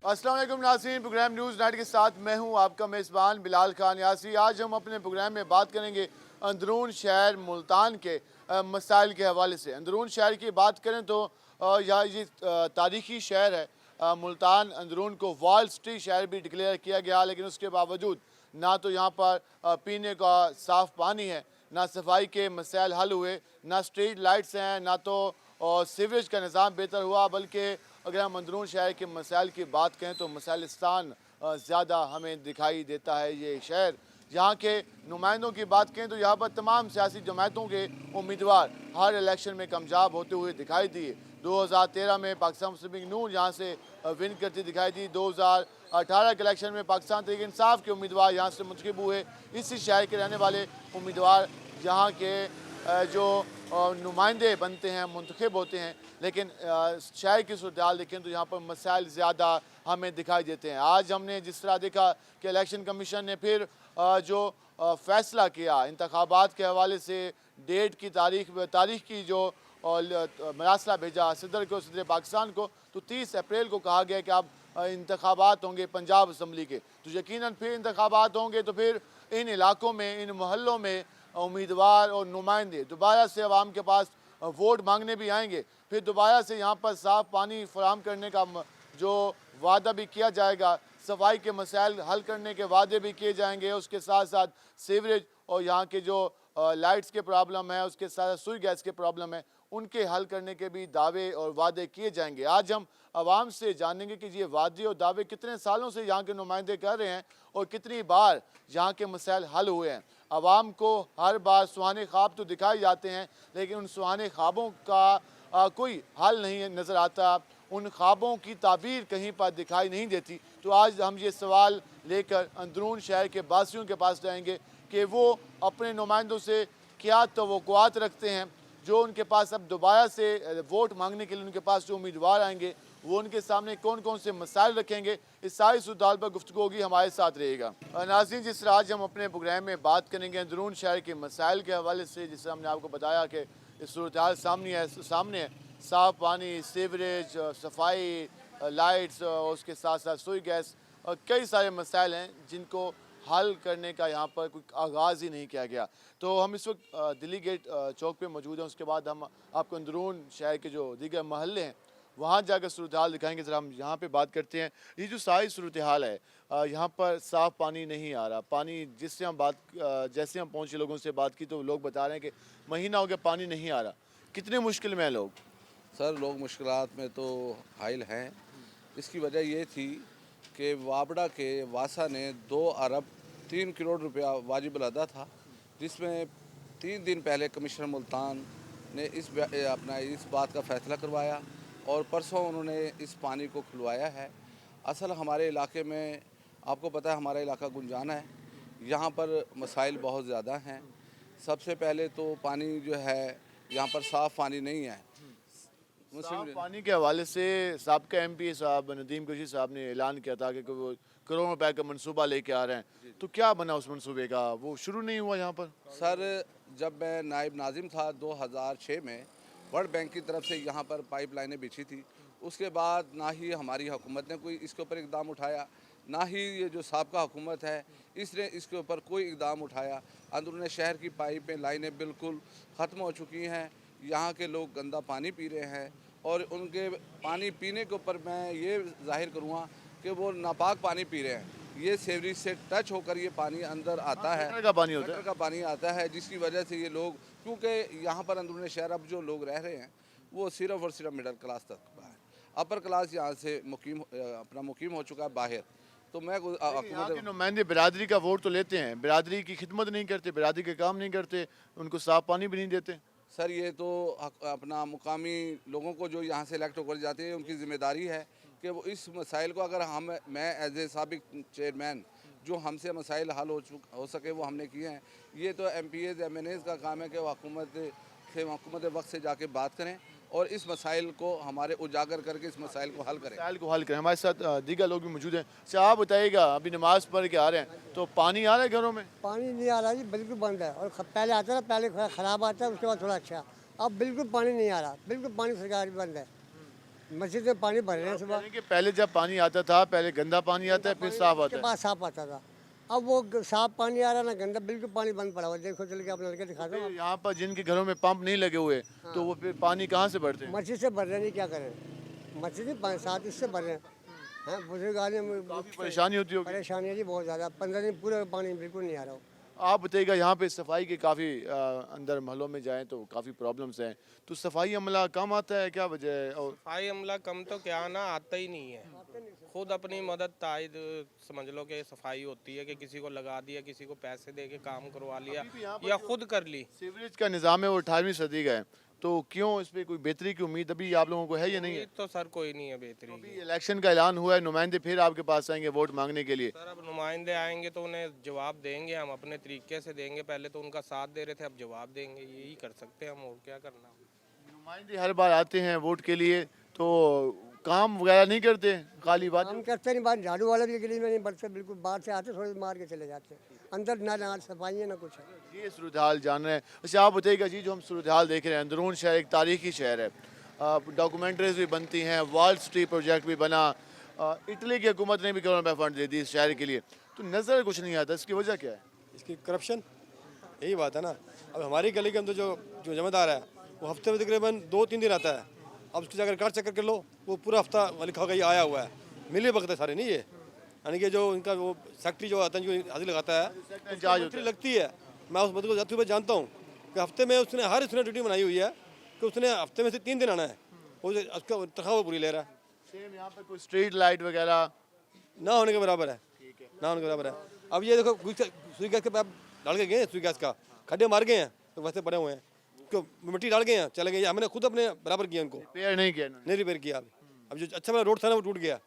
अस्सलाम वालेकुम नाज़रीन, प्रोग्राम न्यूज़ नाइट के साथ मैं हूं आपका मेज़बान बिलाल खान यासी। आज हम अपने प्रोग्राम में बात करेंगे अंदरून शहर मुल्तान के मसाइल के हवाले से। अंदरून शहर की बात करें तो यहाँ ये तारीख़ी शहर है। मुल्तान अंदरून को वॉल स्ट्रीट शहर भी डिक्लेयर किया गया, लेकिन उसके बावजूद ना तो यहाँ पर पीने का साफ़ पानी है, ना सफाई के मसाइल हल हुए, ना स्ट्रीट लाइट्स हैं, ना तो सीवरेज का निज़ाम बेहतर हुआ। बल्कि अगर हम अंदरून शहर के मसाइल की बात करें तो मसाइलिस्तान ज़्यादा हमें दिखाई देता है। ये शहर यहाँ के नुमाइंदों की बात करें तो यहाँ पर तमाम सियासी जमातों के उम्मीदवार हर इलेक्शन में कामयाब होते हुए दिखाई दिए। 2013 में पाकिस्तान मुस्लिम लीग नून यहाँ से विन करती दिखाई दी। 2018 के इलेक्शन में पाकिस्तान तहरीक इंसाफ के उम्मीदवार यहाँ से मुंतखब हुए। इसी शहर के रहने वाले उम्मीदवार यहाँ के जो नुमाइंदे बनते हैं, मुंतखब होते हैं। लेकिन शहर की सूरत हाल देखें तो यहाँ पर मसाइल ज़्यादा हमें दिखाई देते हैं। आज हमने जिस तरह देखा कि इलेक्शन कमीशन ने फिर जो फ़ैसला किया इंतखाबात के हवाले से, डेट की तारीख की जो मरासला भेजा सदर पाकिस्तान को, तो 30 अप्रैल को कहा गया कि अब इंतखाबात होंगे पंजाब असम्बली के। तो यकीनन फिर इंतखाबात होंगे तो फिर इन इलाकों में, इन मोहल्लों में उम्मीदवार और नुमाइंदे दोबारा से अवाम के पास वोट मांगने भी आएंगे। फिर दोबारा से यहाँ पर साफ़ पानी फराहम करने का जो वादा भी किया जाएगा, सफाई के मसाइल हल करने के वादे भी किए जाएंगे। उसके साथ साथ सीवरेज और यहाँ के जो लाइट्स के प्रॉब्लम है, उसके साथ सुई गैस के प्रॉब्लम है, उनके हल करने के भी दावे और वादे किए जाएंगे। आज हम आवाम से जानेंगे कि ये वादे और दावे कितने सालों से यहाँ के नुमाइंदे कर रहे हैं और कितनी बार यहाँ के मसाइल हल हुए हैं। आवाम को हर बार सुहाने ख्वाब तो दिखाए जाते हैं, लेकिन उन सुहाने ख्वाबों का कोई हल नहीं नज़र आता, उन ख्वाबों की ताबीर कहीं पर दिखाई नहीं देती। तो आज हम ये सवाल लेकर अंदरून शहर के बासियों के पास जाएंगे कि वो अपने नुमाइंदों से क्या तवक्कुआत रखते हैं। जो उनके पास अब दोबारा से वोट मांगने के लिए उनके पास जो उम्मीदवार आएंगे, वो उनके सामने कौन कौन से मसाइल रखेंगे, इस सारी सूरत पर गुफ्तगू होगी। हमारे साथ रहेगा नाज़रीन। जिस तरह आज हम अपने प्रोग्राम में बात करेंगे अंदरून शहर के मसाइल के हवाले से, जिससे हमने आपको बताया कि इस सूरत हाल सामने है। साफ़ पानी, सीवरेज, सफाई, लाइट्स और उसके साथ साथ सुई गैस और कई सारे मसाइल हैं जिनको हल करने का यहाँ पर कोई आगाज़ ही नहीं किया गया। तो हम इस वक्त दिल्ली गेट चौक पे मौजूद हैं। उसके बाद हम आपको अंदरून शहर के जो दीगर महल्ले हैं वहाँ जाकर सूरत हाल दिखाएंगे। ज़रा हम यहाँ पे बात करते हैं। ये जो सारी सूरत हाल है, यहाँ पर साफ़ पानी नहीं आ रहा। पानी जिससे हम जैसे हम पहुँचे लोगों से बात की तो लोग बता रहे हैं कि महीना हो गया पानी नहीं आ रहा। कितने मुश्किल में है लोग? सर, लोग मुश्किलात में तो हाइल हैं। इसकी वजह ये थी कि वाबड़ा के वासा ने 2 अरब 3 करोड़ रुपया वाजिब अदा था, जिसमें 3 दिन पहले कमिश्नर मुल्तान ने इस बात का फ़ैसला करवाया और परसों उन्होंने इस पानी को खुलवाया है। असल हमारे इलाके में, आपको पता है हमारा इलाका गुंजाना है, यहाँ पर मसाइल बहुत ज़्यादा हैं। सबसे पहले तो पानी जो है, यहाँ पर साफ़ पानी नहीं है। साफ पानी के हवाले से साबका एमपी साहब नदीम कुरैशी साहब ने ऐलान किया था कि वो करोड़ों रुपए का मंसूबा लेके आ रहे हैं। तो क्या बना उस मंसूबे का? वो शुरू नहीं हुआ यहाँ पर? सर, जब मैं नायब नाजिम था 2006 में, वर्ल्ड बैंक की तरफ से यहाँ पर पाइपलाइनें बिछी थी। उसके बाद ना ही हमारी हुकूमत ने कोई इसके ऊपर इकदाम उठाया, ना ही ये जो साबका हुकूमत है इसने इसके ऊपर कोई इकदाम उठाया। अंदरूनी शहर की पाइपें लाइनें बिल्कुल ख़त्म हो चुकी हैं। यहाँ के लोग गंदा पानी पी रहे हैं और उनके पानी पीने के ऊपर मैं ये जाहिर करूँगा कि वो नापाक पानी पी रहे हैं। ये सेवरेज से टच होकर ये पानी अंदर आता है, गटर का पानी होता है। गटर का पानी आता है, जिसकी वजह से ये लोग, क्योंकि यहाँ पर अंदरूनी शहर अब जो लोग रह रहे हैं वो सिर्फ़ और सिर्फ मिडिल क्लास तक का है। अपर क्लास यहाँ से मुकीम हो चुका है बाहर। तो मैं यहाँ के नुमाइंदे बिरादरी का वोट तो लेते हैं, बिरादरी की खिदमत नहीं करते, बिरादरी के काम नहीं करते, उनको साफ़ पानी भी नहीं देते। सर, ये तो अपना मुकामी लोगों को जो यहाँ से इलेक्ट होकर जाते हैं उनकी ज़िम्मेदारी है कि वो इस मसाइल को, अगर मैं एज ए साबिक चेयरमैन, जो हमसे मसाइल हल हो सके वो हमने किए हैं। ये तो MPAs MNAs का काम है कि वो हुकूमत वक्त से जाके बात करें और इस मसाइल को हमारे उजागर करके इस मसाइल को हल करें। हमारे साथ दीगर लोग भी मौजूद हैं। अच्छा, आप बताइएगा, अभी नमाज़ पढ़ के आ रहे हैं तो पानी आ रहा है घरों में? पानी नहीं आ रहा जी, बिल्कुल बंद है। और पहले आता था, पहले ख़राब आता है, उसके बाद थोड़ा अच्छा। अब बिल्कुल पानी नहीं आ रहा, बिल्कुल पानी सरकार बंद है। मस्जिद में पानी भर रहे हैं सुबह। यानी कि पहले जब पानी आता था, पहले गंदा पानी आता है, फिर साफ उसके आता है। बाद साफ आता था। अब वो साफ पानी आ रहा ना गंदा, बिल्कुल पानी बंद पड़ा हुआ। देखो चल के अपने लड़के दिखा दो। फिर यहाँ पर जिनके घरों में पंप नहीं लगे हुए, तो वो फिर पानी कहाँ से भरते हैं? मस्जिद से भर रहे नहीं, क्या करें, मस्जिद ही साथ इससे भर रहे हैं। हाँ, बुजुर्ग आदमी काफी परेशानी होती होगी। परेशानी है जी बहुत ज़्यादा। 15 दिन पूरा पानी बिल्कुल नहीं आ रहा हो। आप बताइएगा, यहाँ पे सफाई के काफ़ी अंदर महलों में जाएं तो काफ़ी प्रॉब्लम्स हैं, तो सफाई अमला कम आता है, क्या वजह है? और सफाई अमला कम तो क्या ना, आता ही नहीं है। खुद अपनी मदद ताइद समझ लो कि सफाई होती है कि किसी को लगा दिया, किसी को पैसे दे के काम करवा लिया अभी भी यहाँ पर या जो खुद कर ली। सीवरेज का निज़ाम है वो 18वीं सदी का है, तो क्यों इस पर कोई बेहतरी की उम्मीद अभी आप लोगों को है या नहीं है? उम्मीद तो सर कोई नहीं है बेहतरी अभी की। इलेक्शन का ऐलान हुआ है, नुमाइंदे फिर आपके पास आएंगे वोट मांगने के लिए। सर अब नुमाइंदे आएंगे तो उन्हें जवाब देंगे, हम अपने तरीके से देंगे। पहले तो उनका साथ दे रहे थे, अब जवाब देंगे। यही कर सकते हैं हम, और क्या करना। नुमाइंदे हर बार आते हैं वोट के लिए, तो काम वगैरह नहीं करते, खाली बात। हम करते नहीं, बाहर झाड़ू वाले भी गली में नहीं बरसते, बिल्कुल बाहर से आते थोड़ी मार के चले जाते हैं। अंदर ना सफाई है ना कुछ है। ये सूरत हाल जान रहे हैं। अच्छा आप बताइएगा जी, जो हम सूरत हाल देख रहे हैं, अंदरून शहर एक तारीखी शहर है, डॉक्यूमेंट्रीज भी बनती हैं, वॉल स्ट्रीट प्रोजेक्ट भी बना, इटली की हुकूमत ने भी करोड़ों रुपए फंड दे दी इस शहर के लिए, तो नज़र कुछ नहीं आता, इसकी वजह क्या है? इसकी करप्शन, यही बात है ना। अब हमारी गली के अंदर जो जो जमादार है वो हफ्ते में तकरीबन 2-3 दिन आता है। अब उसकी अगर कार्ड चेक कर लो वो पूरा हफ्ता लिखा होगा ये आया हुआ है, मिले वक्त है सारे नहीं ये। यानी कि जो इनका वो सेक्रेटरी जो आता है, जो हाजिर लगाता है, इंचार्ज मंत्री लगती है। मैं उस बंदे को जाते हुए जानता हूँ कि हफ्ते में उसने ड्यूटी बनाई हुई है कि उसने हफ्ते में से 3 दिन आना है। वो उसका तनख्वाह वो पूरी ले रहा है। सेम यहाँ पर कोई स्ट्रीट लाइट वगैरह ना होने के बराबर है, ना होने के बराबर है। अब ये देखो सुई गैस के पाइप डाल के गए हैं, सुई गैस का खड्डे मार गए हैं तो वैसे पड़े हुए हैं, क्यों मिट्टी डाल गए हैं, चले गए। हमने खुद अपने बराबर किया उनको, रिपेयर नहीं किया इन्होंने। नहीं रिपेयर किया। अब जो अच्छा वाला रोड था ना वो टूट गया।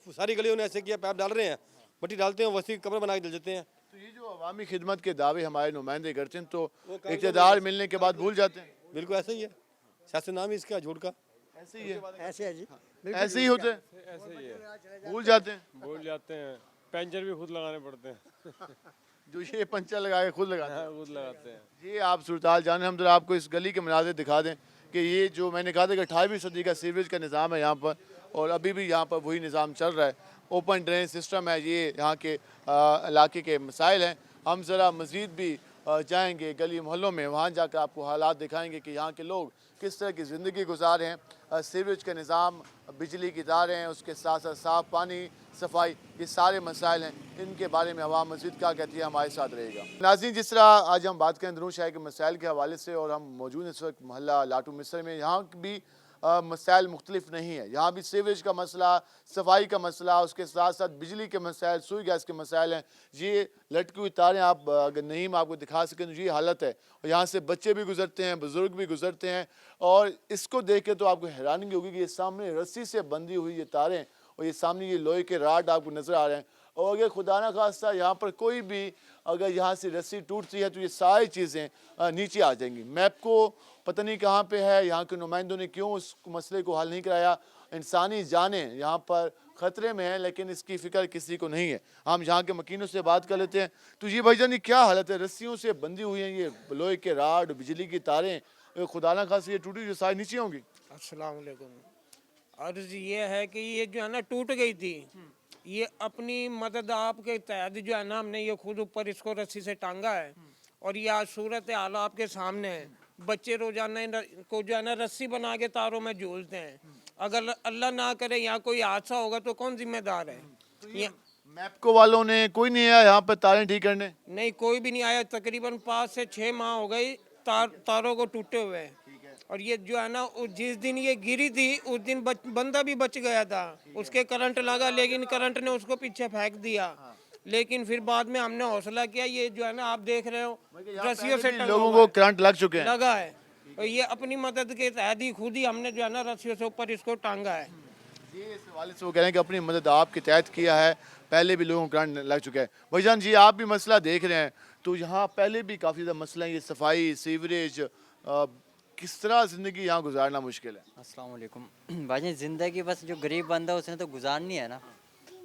सारी गलियों ने ऐसे किया, पाइप डाल रहे हैं, मिट्टी डालते हैं, वैसे कमरे बना के दे देते हैं। तो ये जो अवामी खिदमत के दावे हमारे नुमाइंदे करते हैं, तो इक़्तिदार मिलने के बाद भूल जाते हैं। बिल्कुल ऐसा ही है, सियासत नाम ही इसका झूठ का। ऐसे ही है, ऐसे है जी, ऐसे ही होते हैं, भूल जाते हैं। पंचर भी खुद लगाने पड़ते हैं। जो ये पंचर लगा के खुद लगाते हैं। खुद लगाते हैं। ये आप सूरताल जाने, हम जरा आपको इस गली के मनाज़िर दिखा दें कि ये जो मैंने कहा था कि 18वीं सदी का सीवरेज का निज़ाम है यहाँ पर, और अभी भी यहाँ पर वही निज़ाम चल रहा है। ओपन ड्रेन सिस्टम है, ये यहाँ के इलाके के मसाइल हैं। हम ज़रा मज़ीद भी जाएंगे गली मोहल्लों में, वहाँ जाकर आपको हालात दिखाएंगे कि यहाँ के लोग किस तरह की ज़िंदगी गुजार हैं। सीवरेज का निज़ाम, बिजली की तारें, उसके साथ साथ साफ़ पानी, सफाई, ये सारे मसाइल हैं। इनके बारे में आवाम मस्जिद क्या कहती है, हमारे साथ रहेगा। नाज़रीन, जिस तरह आज हम बात करें अंदरून शहर के मसाइल के हवाले से, और हम मौजूद इस वक्त मोहल्ला लाटू मिस्र में, यहाँ भी मसाइल मुख्तलिफ नहीं है। यहाँ भी सीवरेज का मसला, सफाई का मसला, उसके साथ साथ बिजली के मसाइल, सुई गैस के मसाइल हैं। ये लटकी हुई तारें आप अगर नहीं मैं आपको दिखा सकें तो ये हालत है। और यहाँ से बच्चे भी गुजरते हैं, बुज़ुर्ग भी गुजरते हैं, और इसको देख के तो आपको हैरानी होगी कि ये सामने रस्सी से बंधी हुई ये तारें, और ये सामने ये लोहे के राड आपको नज़र आ रहे हैं। और अगर खुदा न खास्ता यहाँ पर कोई भी अगर यहाँ से रस्सी टूटती है तो ये सारी चीज़ें नीचे आ जाएंगी। मैप को पता नहीं कहाँ पे है, यहाँ के नुमाइंदों ने क्यों उस मसले को हल नहीं कराया। इंसानी जानें यहाँ पर ख़तरे में हैं, लेकिन इसकी फ़िक्र किसी को नहीं है। हम यहाँ के मकीनों से बात कर लेते हैं। तो ये भाईजान, ये क्या हालत है? रस्सियों से बंधी हुई हैं ये लोहे के राड, बिजली की तारें, खुदा न खास्ता ये टूटी जो सारी नीचे होंगी। अस्सलाम वालेकुम। अर्ज़ ये है कि ये जो है ना टूट गई थी, ये अपनी मदद आपके तहत जो है ना हमने ये खुद ऊपर इसको रस्सी से टांगा है, और ये आज सूरत हाल आपके सामने है। बच्चे रोजाना को जो है ना रस्सी बना के तारों में झूलते हैं। अगर अल्लाह ना करे यहाँ कोई हादसा होगा तो कौन जिम्मेदार है? ये मैपको वालों ने कोई नहीं आया यहाँ पर तारें ठीक करने? नहीं, कोई भी नहीं आया। तकरीबन 5 से 6 माह हो गई तारों को टूटे हुए। और ये जो है ना जिस दिन ये गिरी थी उस दिन बंदा भी बच गया था, उसके करंट लगा, लेकिन करंट ने उसको पीछे फेंक दिया। लेकिन फिर बाद में हमने हौसला किया, ये जो है ना आप देख रहे हो रस्सियों से टंगा लोगों हुआ को है, करंट लग चुके हैं। लगा है। और ये अपनी मदद के तहत ही खुद ही हमने जो है ना रस्सियों से ऊपर इसको टांगा है। ये इस हवाले से वो कह रहे हैं कि अपनी मदद आपके तहत किया है, पहले भी लोगों को करंट लग चुका है। भाईजान जी, आप भी मसला देख रहे हैं, तो यहाँ पहले भी काफ़ी ज़्यादा मसला है, ये सफाई, सीवरेज, किस तरह ज़िंदगी यहाँ गुजारना मुश्किल है? अस्सलाम वालेकुम भाई। ज़िंदगी बस जो गरीब बंदा उसने तो गुजारनी है ना।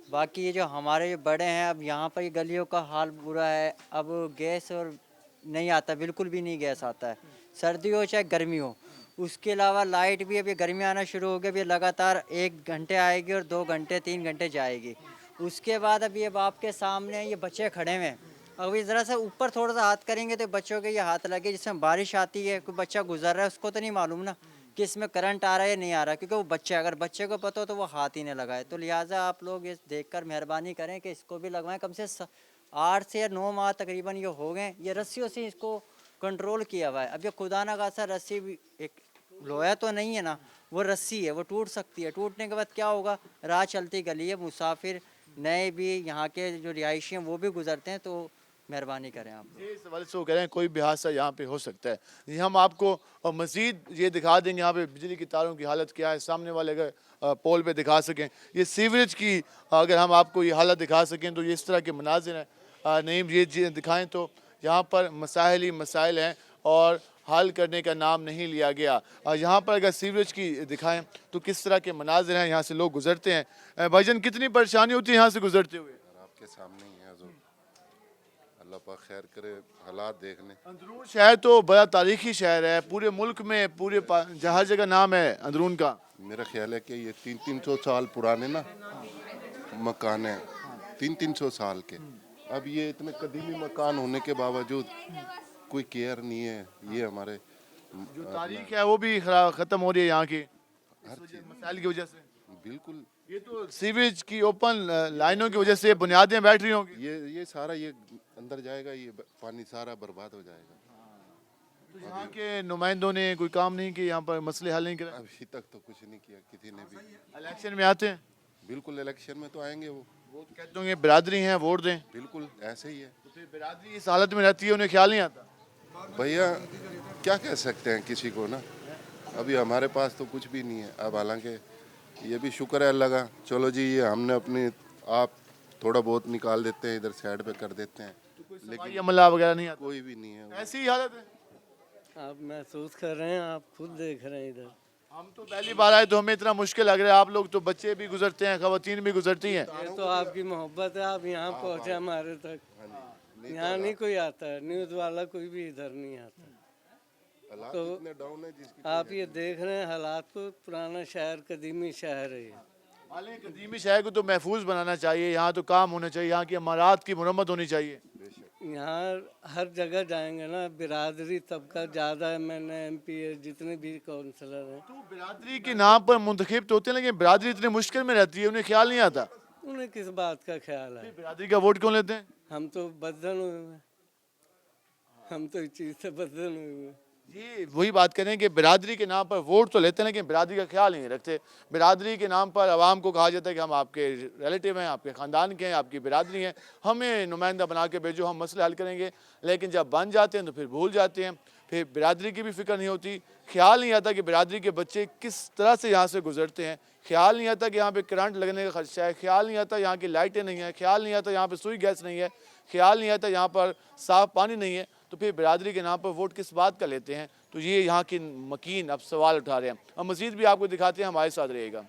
बाकी ये जो हमारे बड़े हैं, अब यहाँ पर गलियों का हाल बुरा है। अब गैस और नहीं आता, बिल्कुल भी नहीं गैस आता है, सर्दी हो चाहे गर्मी हो। उसके अलावा लाइट भी अभी गर्मी आना शुरू हो गई, अभी लगातार 1 घंटे आएगी और 2 घंटे 3 घंटे जाएगी। उसके बाद अभी अब आपके सामने ये बच्चे खड़े हुए हैं, अभी ज़रा सा ऊपर थोड़ा सा हाथ करेंगे तो बच्चों के ये हाथ लगे, जिसमें बारिश आती है, कोई बच्चा गुजर रहा है, उसको तो नहीं मालूम ना कि इसमें करंट आ रहा है या नहीं आ रहा, क्योंकि वो बच्चा है, अगर बच्चे को पता हो तो वो हाथ ही नहीं लगाए। तो लिहाजा आप लोग ये देखकर मेहरबानी करें कि इसको भी लगवाएं। कम से 8 से या 9 माह तकरीबन ये हो गए, ये रस्सियों से इसको कंट्रोल किया हुआ है। अब ये खुदा ना खासा रस्सी भी एक लोहा तो नहीं है ना, वो रस्सी है, वो टूट सकती है। टूटने के बाद क्या होगा, राह चलती गली है, मुसाफिर नए भी यहाँ के जो रिहायशी हैं वो भी गुजरते हैं, तो मेहरबानी करें आप। इस हवाले से वो कह रहे हैं कोई भी हादसा यहाँ पे हो सकता है। ये हम आपको मज़ीद ये दिखा देंगे यहाँ पे बिजली की तारों की हालत क्या है, सामने वाले अगर पोल पे दिखा सकें। ये सीवरेज की अगर हम आपको ये हालत दिखा सकें तो ये इस तरह के मनाजिर हैं। नईम ये दिखाएं तो यहाँ पर मसाइल ही मसाइल हैं और हल करने का नाम नहीं लिया गया। यहाँ पर अगर सीवरेज की दिखाएं तो किस तरह के मनाजिर हैं, यहाँ से लोग गुजरते हैं। भाईजान कितनी परेशानी होती है यहाँ से गुजरते हुए? आपके सामने ही है जो अल्लाह पाक खैर करे, हालात देखने। अंदरून शहर तो बड़ा तारीखी शहर है, पूरे मुल्क में पूरे हर जगह नाम है अंदरून का। मेरा ख्याल है कि ये 300 साल पुराने ना मकान हैं, 300 साल के। अब ये इतने कदीमी मकान होने के बावजूद कोई केयर नहीं है। ये हमारे जो तारीख है वो भी खत्म हो रही है यहाँ की मसाइल की वजह से। बिल्कुल, ये तो सीवेज की ओपन लाइनों की वजह से बुनियादें बैठ रही होंगी। ये सारा ये अंदर जाएगा, ये पानी सारा बर्बाद हो जाएगा। तो यहाँ के नुमाइंदों ने कोई काम नहीं किया, यहाँ पर मसले हल नहीं करे? अभी तक तो कुछ नहीं किया किसी ने भी। इलेक्शन में आते हैं, बिल्कुल इलेक्शन में तो आएंगे वो कहते होंगे बिरादरी हैं वोट दें, बिल्कुल ऐसे ही है। तो फिर बिरादरी इस हालत में रहती है, उन्हें ख्याल नहीं आता। भैया क्या कह सकते हैं किसी को ना, अभी हमारे पास तो कुछ भी नहीं है। अब हालांकि ये भी शुक्र है अल्लाह का, चलो जी ये हमने अपनी आप थोड़ा बहुत निकाल देते हैं, इधर साइड पे कर देते हैं, लेकिन अमला वगैरह नहीं आता, कोई भी नहीं है। ऐसी ही हालत है। आप महसूस कर रहे हैं, आप खुद देख रहे हैं इधर। हम तो पहली बार आए तो हमें इतना मुश्किल लग रहा है, आप लोग तो बच्चे भी गुजरते हैं, खवातीन भी गुजरती हैं। ये तो आपकी मोहब्बत है, आप यहाँ पहुँचे हमारे तक। यहाँ नहीं कोई आता है, न्यूज़ वाला कोई भी इधर नहीं आता। हालात तो इतने डाउन है जिसकी आप ये देख रहे हैं हालात को, पुराना शहर कदीमी शहर है ये। हालांकि कदीमी शहर को तो महफूज बनाना चाहिए, यहाँ तो काम होना चाहिए, यहाँ की इमारत की मुरम्मत होनी चाहिए। यहाँ हर जगह जाएंगे ना, बिरादरी तबका ज़्यादा है, मैंने MP है, जितने भी काउंसलर हैं, तो बिरादरी के नाम पर मुंतखब तो होते हैं, लेकिन बिरादरी इतनी मुश्किल में रहती है, उन्हें ख्याल नहीं आता। उन्हें किस बात का ख्याल है? बिरादरी का वोट क्यों लेते हैं? हम तो बदन हुए हैं, हम तो इस चीज़ से बदन हुए हैं। जी वही बात करें कि बिरादरी के नाम पर वोट तो लेते हैं लेकिन बिरादरी का ख्याल नहीं रखते। बिरादरी के नाम पर आवाम को कहा जाता है कि हम आपके रिलेटिव हैं, आपके ख़ानदान के हैं, आपकी बिरादरी हैं, हमें नुमाइंदा बना के भेजो, हम मसले हल करेंगे। लेकिन जब बन जाते हैं तो फिर भूल जाते हैं, फिर बिरादरी की भी फिक्र नहीं होती, ख्याल नहीं आता कि बिरादरी के बच्चे किस तरह से यहाँ से गुजरते हैं, ख्याल नहीं आता कि यहाँ पर करंट लगने का खदशा है, ख्याल नहीं आता यहाँ की लाइटें नहीं हैं, ख्याल नहीं आता यहाँ पर सुई गैस नहीं है, ख्याल नहीं आता यहाँ पर साफ़ पानी नहीं है। तो फिर बिरादरी के नाम पर वोट किस बात का लेते हैं? तो ये यहाँ की मकीन अब सवाल उठा रहे हैं। हम मज़ीद भी आपको दिखाते हैं, हमारे साथ रहेगा।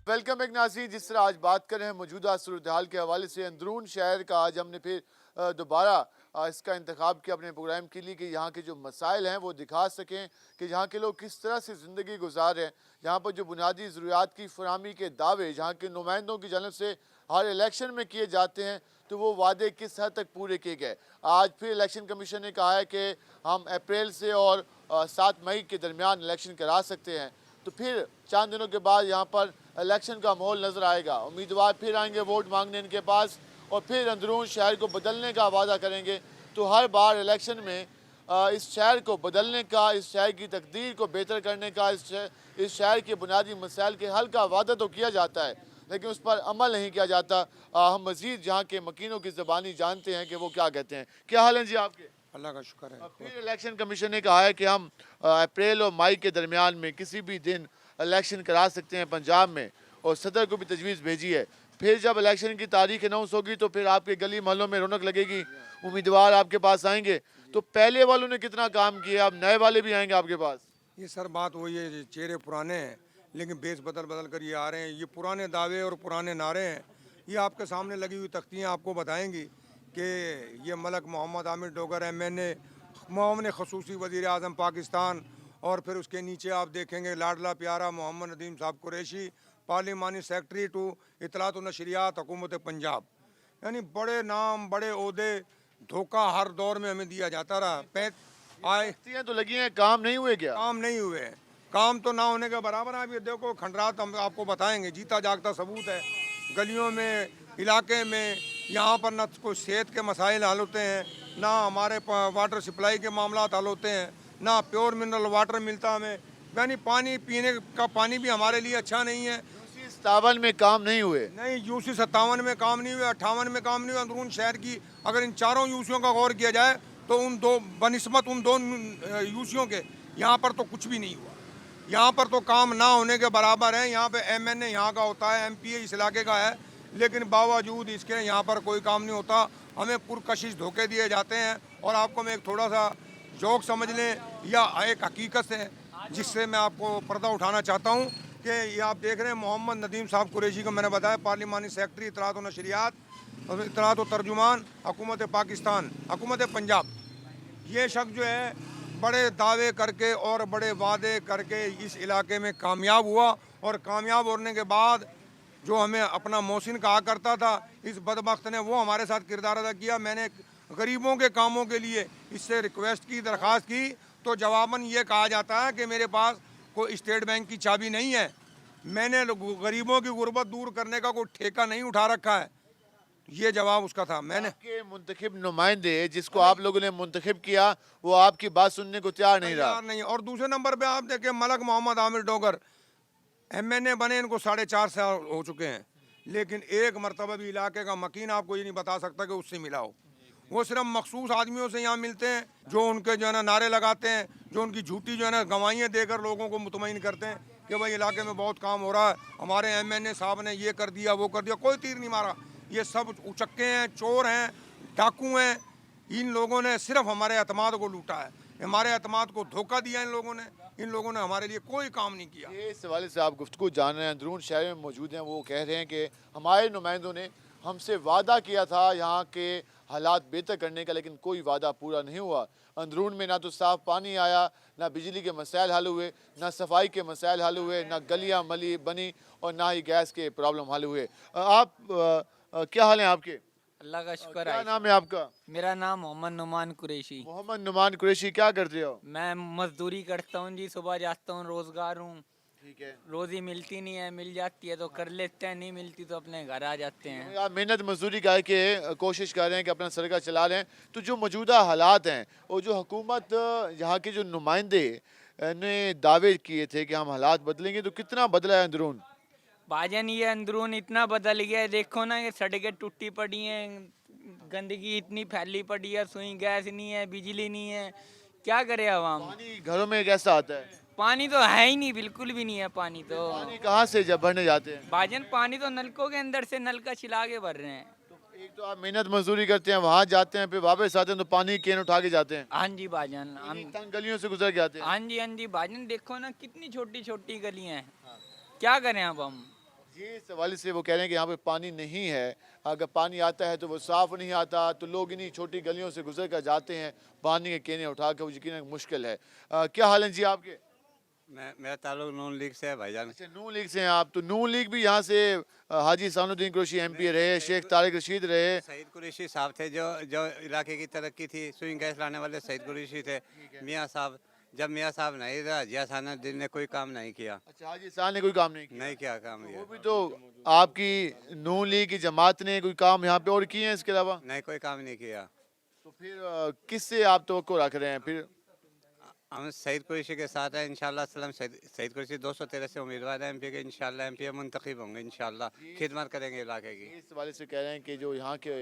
वेलकम एक नाज़रीन, जिस तरह आज बात कर रहे हैं मौजूदा सूरत हाल के हवाले से अंदरून शहर का, आज हमने फिर दोबारा इसका इंतखाब किया अपने प्रोग्राम के लिए कि यहाँ के जो मसाइल हैं वो दिखा सकें कि यहाँ के लोग किस तरह से ज़िंदगी गुजार रहे हैं। यहाँ पर जो बुनियादी ज़रूरियात की फराहमी के दावे जहाँ के नुमाइंदों की जानब से हर इलेक्शन में किए जाते हैं, तो वो वादे किस हद तक पूरे किए गए। आज फिर इलेक्शन कमीशन ने कहा है कि हम अप्रैल से और 7 मई के दरमियान इलेक्शन करा सकते हैं। तो फिर चंद दिनों के बाद यहाँ पर इलेक्शन का माहौल नज़र आएगा, उम्मीदवार फिर आएंगे वोट मांगने इनके पास और फिर अंदरून शहर को बदलने का वादा करेंगे। तो हर बार इलेक्शन में इस शहर को बदलने का, इस शहर की तकदीर को बेहतर करने का, इस शहर के बुनियादी मसाइल के हल का वादा तो किया जाता है लेकिन उस पर अमल नहीं किया जाता। हम मज़ीद जहाँ के मकीनों की ज़बानी जानते हैं कि वो क्या कहते हैं। क्या हाल है जी आपके? अल्लाह का शुक्र है। फिर इलेक्शन कमीशन ने कहा है कि हम अप्रैल और मई के दरमियान में किसी भी दिन इलेक्शन करा सकते हैं पंजाब में, और सदर को भी तजवीज़ भेजी है। फिर जब इलेक्शन की तारीख अनाउंस होगी तो फिर आपके गली मोहल्लों में रौनक लगेगी, उम्मीदवार आपके पास आएंगे। तो पहले वालों ने कितना काम किया, अब नए वाले भी आएंगे आपके पास। ये सर बात वही है, चेहरे पुराने हैं लेकिन बेस बदल बदल कर ये आ रहे हैं। ये पुराने दावे और पुराने नारे हैं। ये आपके सामने लगी हुई तख्तियाँ आपको बताएंगी कि ये मलक मोहम्मद आमिर डोगर MNA मोहम्मद खसूसी वज़ीर आज़म पाकिस्तान, और फिर उसके नीचे आप देखेंगे लाडला प्यारा मोहम्मद नदीम साहब कुरैशी, पार्लिमानी सेक्रेटरी टू इतलात व नशरियात हुकूमत पंजाब। यानी बड़े नाम, बड़े ओहदे, धोखा हर दौर में हमें दिया जाता रहा। आए तख्तियां तो लगी हैं, काम नहीं हुए क्या? काम नहीं हुए, काम तो ना होने के बराबर है। अभी देखो खंडरात हम आपको बताएंगे, जीता जागता सबूत है। गलियों में, इलाके में, यहाँ पर ना कोई सेहत के मसाइल हल होते हैं, ना हमारे वाटर सप्लाई के मामला हल होते हैं, ना प्योर मिनरल वाटर मिलता हमें। यानी पानी पीने का पानी भी हमारे लिए अच्छा नहीं है। 57 में काम नहीं हुए। नहीं, यूसी 57 में काम नहीं हुए, 58 में काम नहीं हुए। अंदरून शहर की अगर इन चारों यूसियों का गौर किया जाए तो उन दो बनिस्बत उन दो यूसियों के यहाँ पर तो कुछ भी नहीं हुआ। यहाँ पर तो काम ना होने के बराबर है। यहाँ पे MNA यहाँ का होता है, MPA इस इलाके का है, लेकिन बावजूद इसके यहाँ पर कोई काम नहीं होता। हमें पुरकशिश धोखे दिए जाते हैं। और आपको मैं एक थोड़ा सा जोक समझ लें या एक हकीकत है जिससे मैं आपको पर्दा उठाना चाहता हूँ कि ये आप देख रहे हैं मोहम्मद नदीम साहब कुरैशी को मैंने बताया, पार्लिमानी सेक्रेटरी इतलात व नशरियात और इतलात व तर्जुमान हुकूमत पाकिस्तान, हुकूमत पंजाब। ये शख्स जो है बड़े दावे करके और बड़े वादे करके इस इलाके में कामयाब हुआ, और कामयाब होने के बाद जो हमें अपना मोहसिन कहा करता था, इस बदबख्त ने वो हमारे साथ किरदार अदा किया। मैंने गरीबों के कामों के लिए इससे रिक्वेस्ट की, दरख्वास्त की, तो जवाबन ये कहा जाता है कि मेरे पास कोई स्टेट बैंक की चाबी नहीं है। मैंने गरीबों की गुर्बत दूर करने का कोई ठेका नहीं उठा रखा है। ये जवाब उसका था। मैंने आपके मुंतखिब नुमाइंदे जिसको आप लोगों ने मुंतखिब किया वो आपकी बात सुनने को तैयार नहीं रहा। नहीं। और दूसरे नंबर पे आप देखें मलक मोहम्मद आमिर डोगर MNA बने, इनको 4.5 साल हो चुके हैं, लेकिन एक मरतबा भी इलाके का मकीन आपको ये नहीं बता सकता कि उससे मिला हो। वो सिर्फ मखसूस आदमियों से यहाँ मिलते हैं जो उनके जो है ना नारे लगाते हैं, जो उनकी झूठी जो है ना गवाहियाँ देकर लोगों को मुतमईन करते हैं कि भाई इलाके में बहुत काम हो रहा है, हमारे MNA साहब ने ये कर दिया, वो कर दिया। कोई तीर नहीं मारा। ये सब उचक्के हैं, चोर हैं, डाकू हैं। इन लोगों ने सिर्फ हमारे एतमाद को लूटा है, हमारे एतमाद को धोखा दिया इन लोगों ने। इन लोगों ने हमारे लिए कोई काम नहीं किया। ये इस हवाले से आप गुफ्तगू जान रहे हैं, अंदरून शहर में मौजूद हैं। वो कह रहे हैं कि हमारे नुमाइंदों ने हमसे वादा किया था यहाँ के हालात बेहतर करने का, लेकिन कोई वादा पूरा नहीं हुआ। अंदरून में ना तो साफ़ पानी आया, ना बिजली के मसाइल हल हुए, ना सफाई के मसाइल हल हुए, ना गलियाँ मली बनी, और ना ही गैस के प्रॉब्लम हल हुए। आप क्या हाल है आपके? अल्लाह का शुक्र क्या है। नाम है आपका? मेरा नाम मोहम्मद नुमान कुरैशी। मोहम्मद नुमान कुरैशी। क्या करते हो? मैं मजदूरी करता हूँ जी, सुबह जाता हूँ, रोजगार हूँ। ठीक है। रोजी मिलती नहीं है, मिल जाती है तो कर लेते हैं, नहीं मिलती तो अपने घर आ जाते हैं। आप मेहनत मजदूरी करके कोशिश कर रहे हैं कि अपना सरका चला रहे हैं, तो जो मौजूदा हालात हैं और जो हुकूमत यहाँ के जो नुमाइंदे ने दावे किए थे कि हम हालात बदलेंगे, तो कितना बदला है अंदरून? भाजन ये अंदरून इतना बदल गया है, देखो ना ये सड़कें टूटी पड़ी हैं, गंदगी इतनी फैली पड़ी है, सुई गैस नहीं है, बिजली नहीं है, क्या करे आवाम। पानी घरों में कैसा आता है? पानी तो है ही नहीं, बिल्कुल भी नहीं है पानी तो। पानी कहाँ से जब भरने जाते हैं? भाजन पानी तो नलकों के अंदर से नलका छिला के भर रहे हैं। एक तो आप मेहनत मजदूरी करते हैं, वहाँ जाते हैं, फिर वापस आते हैं तो पानी की कैन उठा के जाते हैं। हाँ जी भाजन, हम तंग गलियों से गुजर के आते हैं। हाँ जी भाजन, देखो ना कितनी छोटी छोटी गलियां हैं, क्या करें अब हम। ये इस हवाले से वो कह रहे हैं कि यहाँ पे पानी नहीं है, अगर पानी आता है तो वो साफ़ नहीं आता, तो लोग इन्हीं छोटी गलियों से गुजर कर जाते हैं, पानी के केने उठा कर, वो यकीनन मुश्किल है। क्या हाल है जी आपके? मेरा ताल्लुक नून लीग से है भाईजान। अच्छा, नून लीग से हैं आप। तो नून लीग भी यहाँ से हाजी सानुद्दीन कुरैशी MPA रहे, शेख तारिक रशीद रहे, सईद कुरैशी साहब थे जो इलाके की तरक्की थी, स्विंग गैस लाने वाले सईद कुरैशी थे। मियाँ साहब, जब मियाँ साहब नहीं रहा, जिया सानुद्दीन ने कोई काम नहीं किया। अच्छा, हाजी साहब ने कोई काम नहीं किया? नहीं किया काम वो ये, भी तो आपकी नून लीग की जमात ने कोई काम यहाँ पे और किए हैं इसके अलावा? नहीं कोई काम नहीं किया। तो फिर किससे आप तवक्को रख रहे हैं फिर? हम सईद कुरैशी के साथ हैं इंशाल्लाह। सईद कुरैशी 213 से उम्मीदवार है MP के, इंशाल्लाह MP मुंतखब होंगे, इंशाल्लाह खिदमत करेंगे इलाके की। इस हवाले से कह रहे हैं कि जो यहाँ के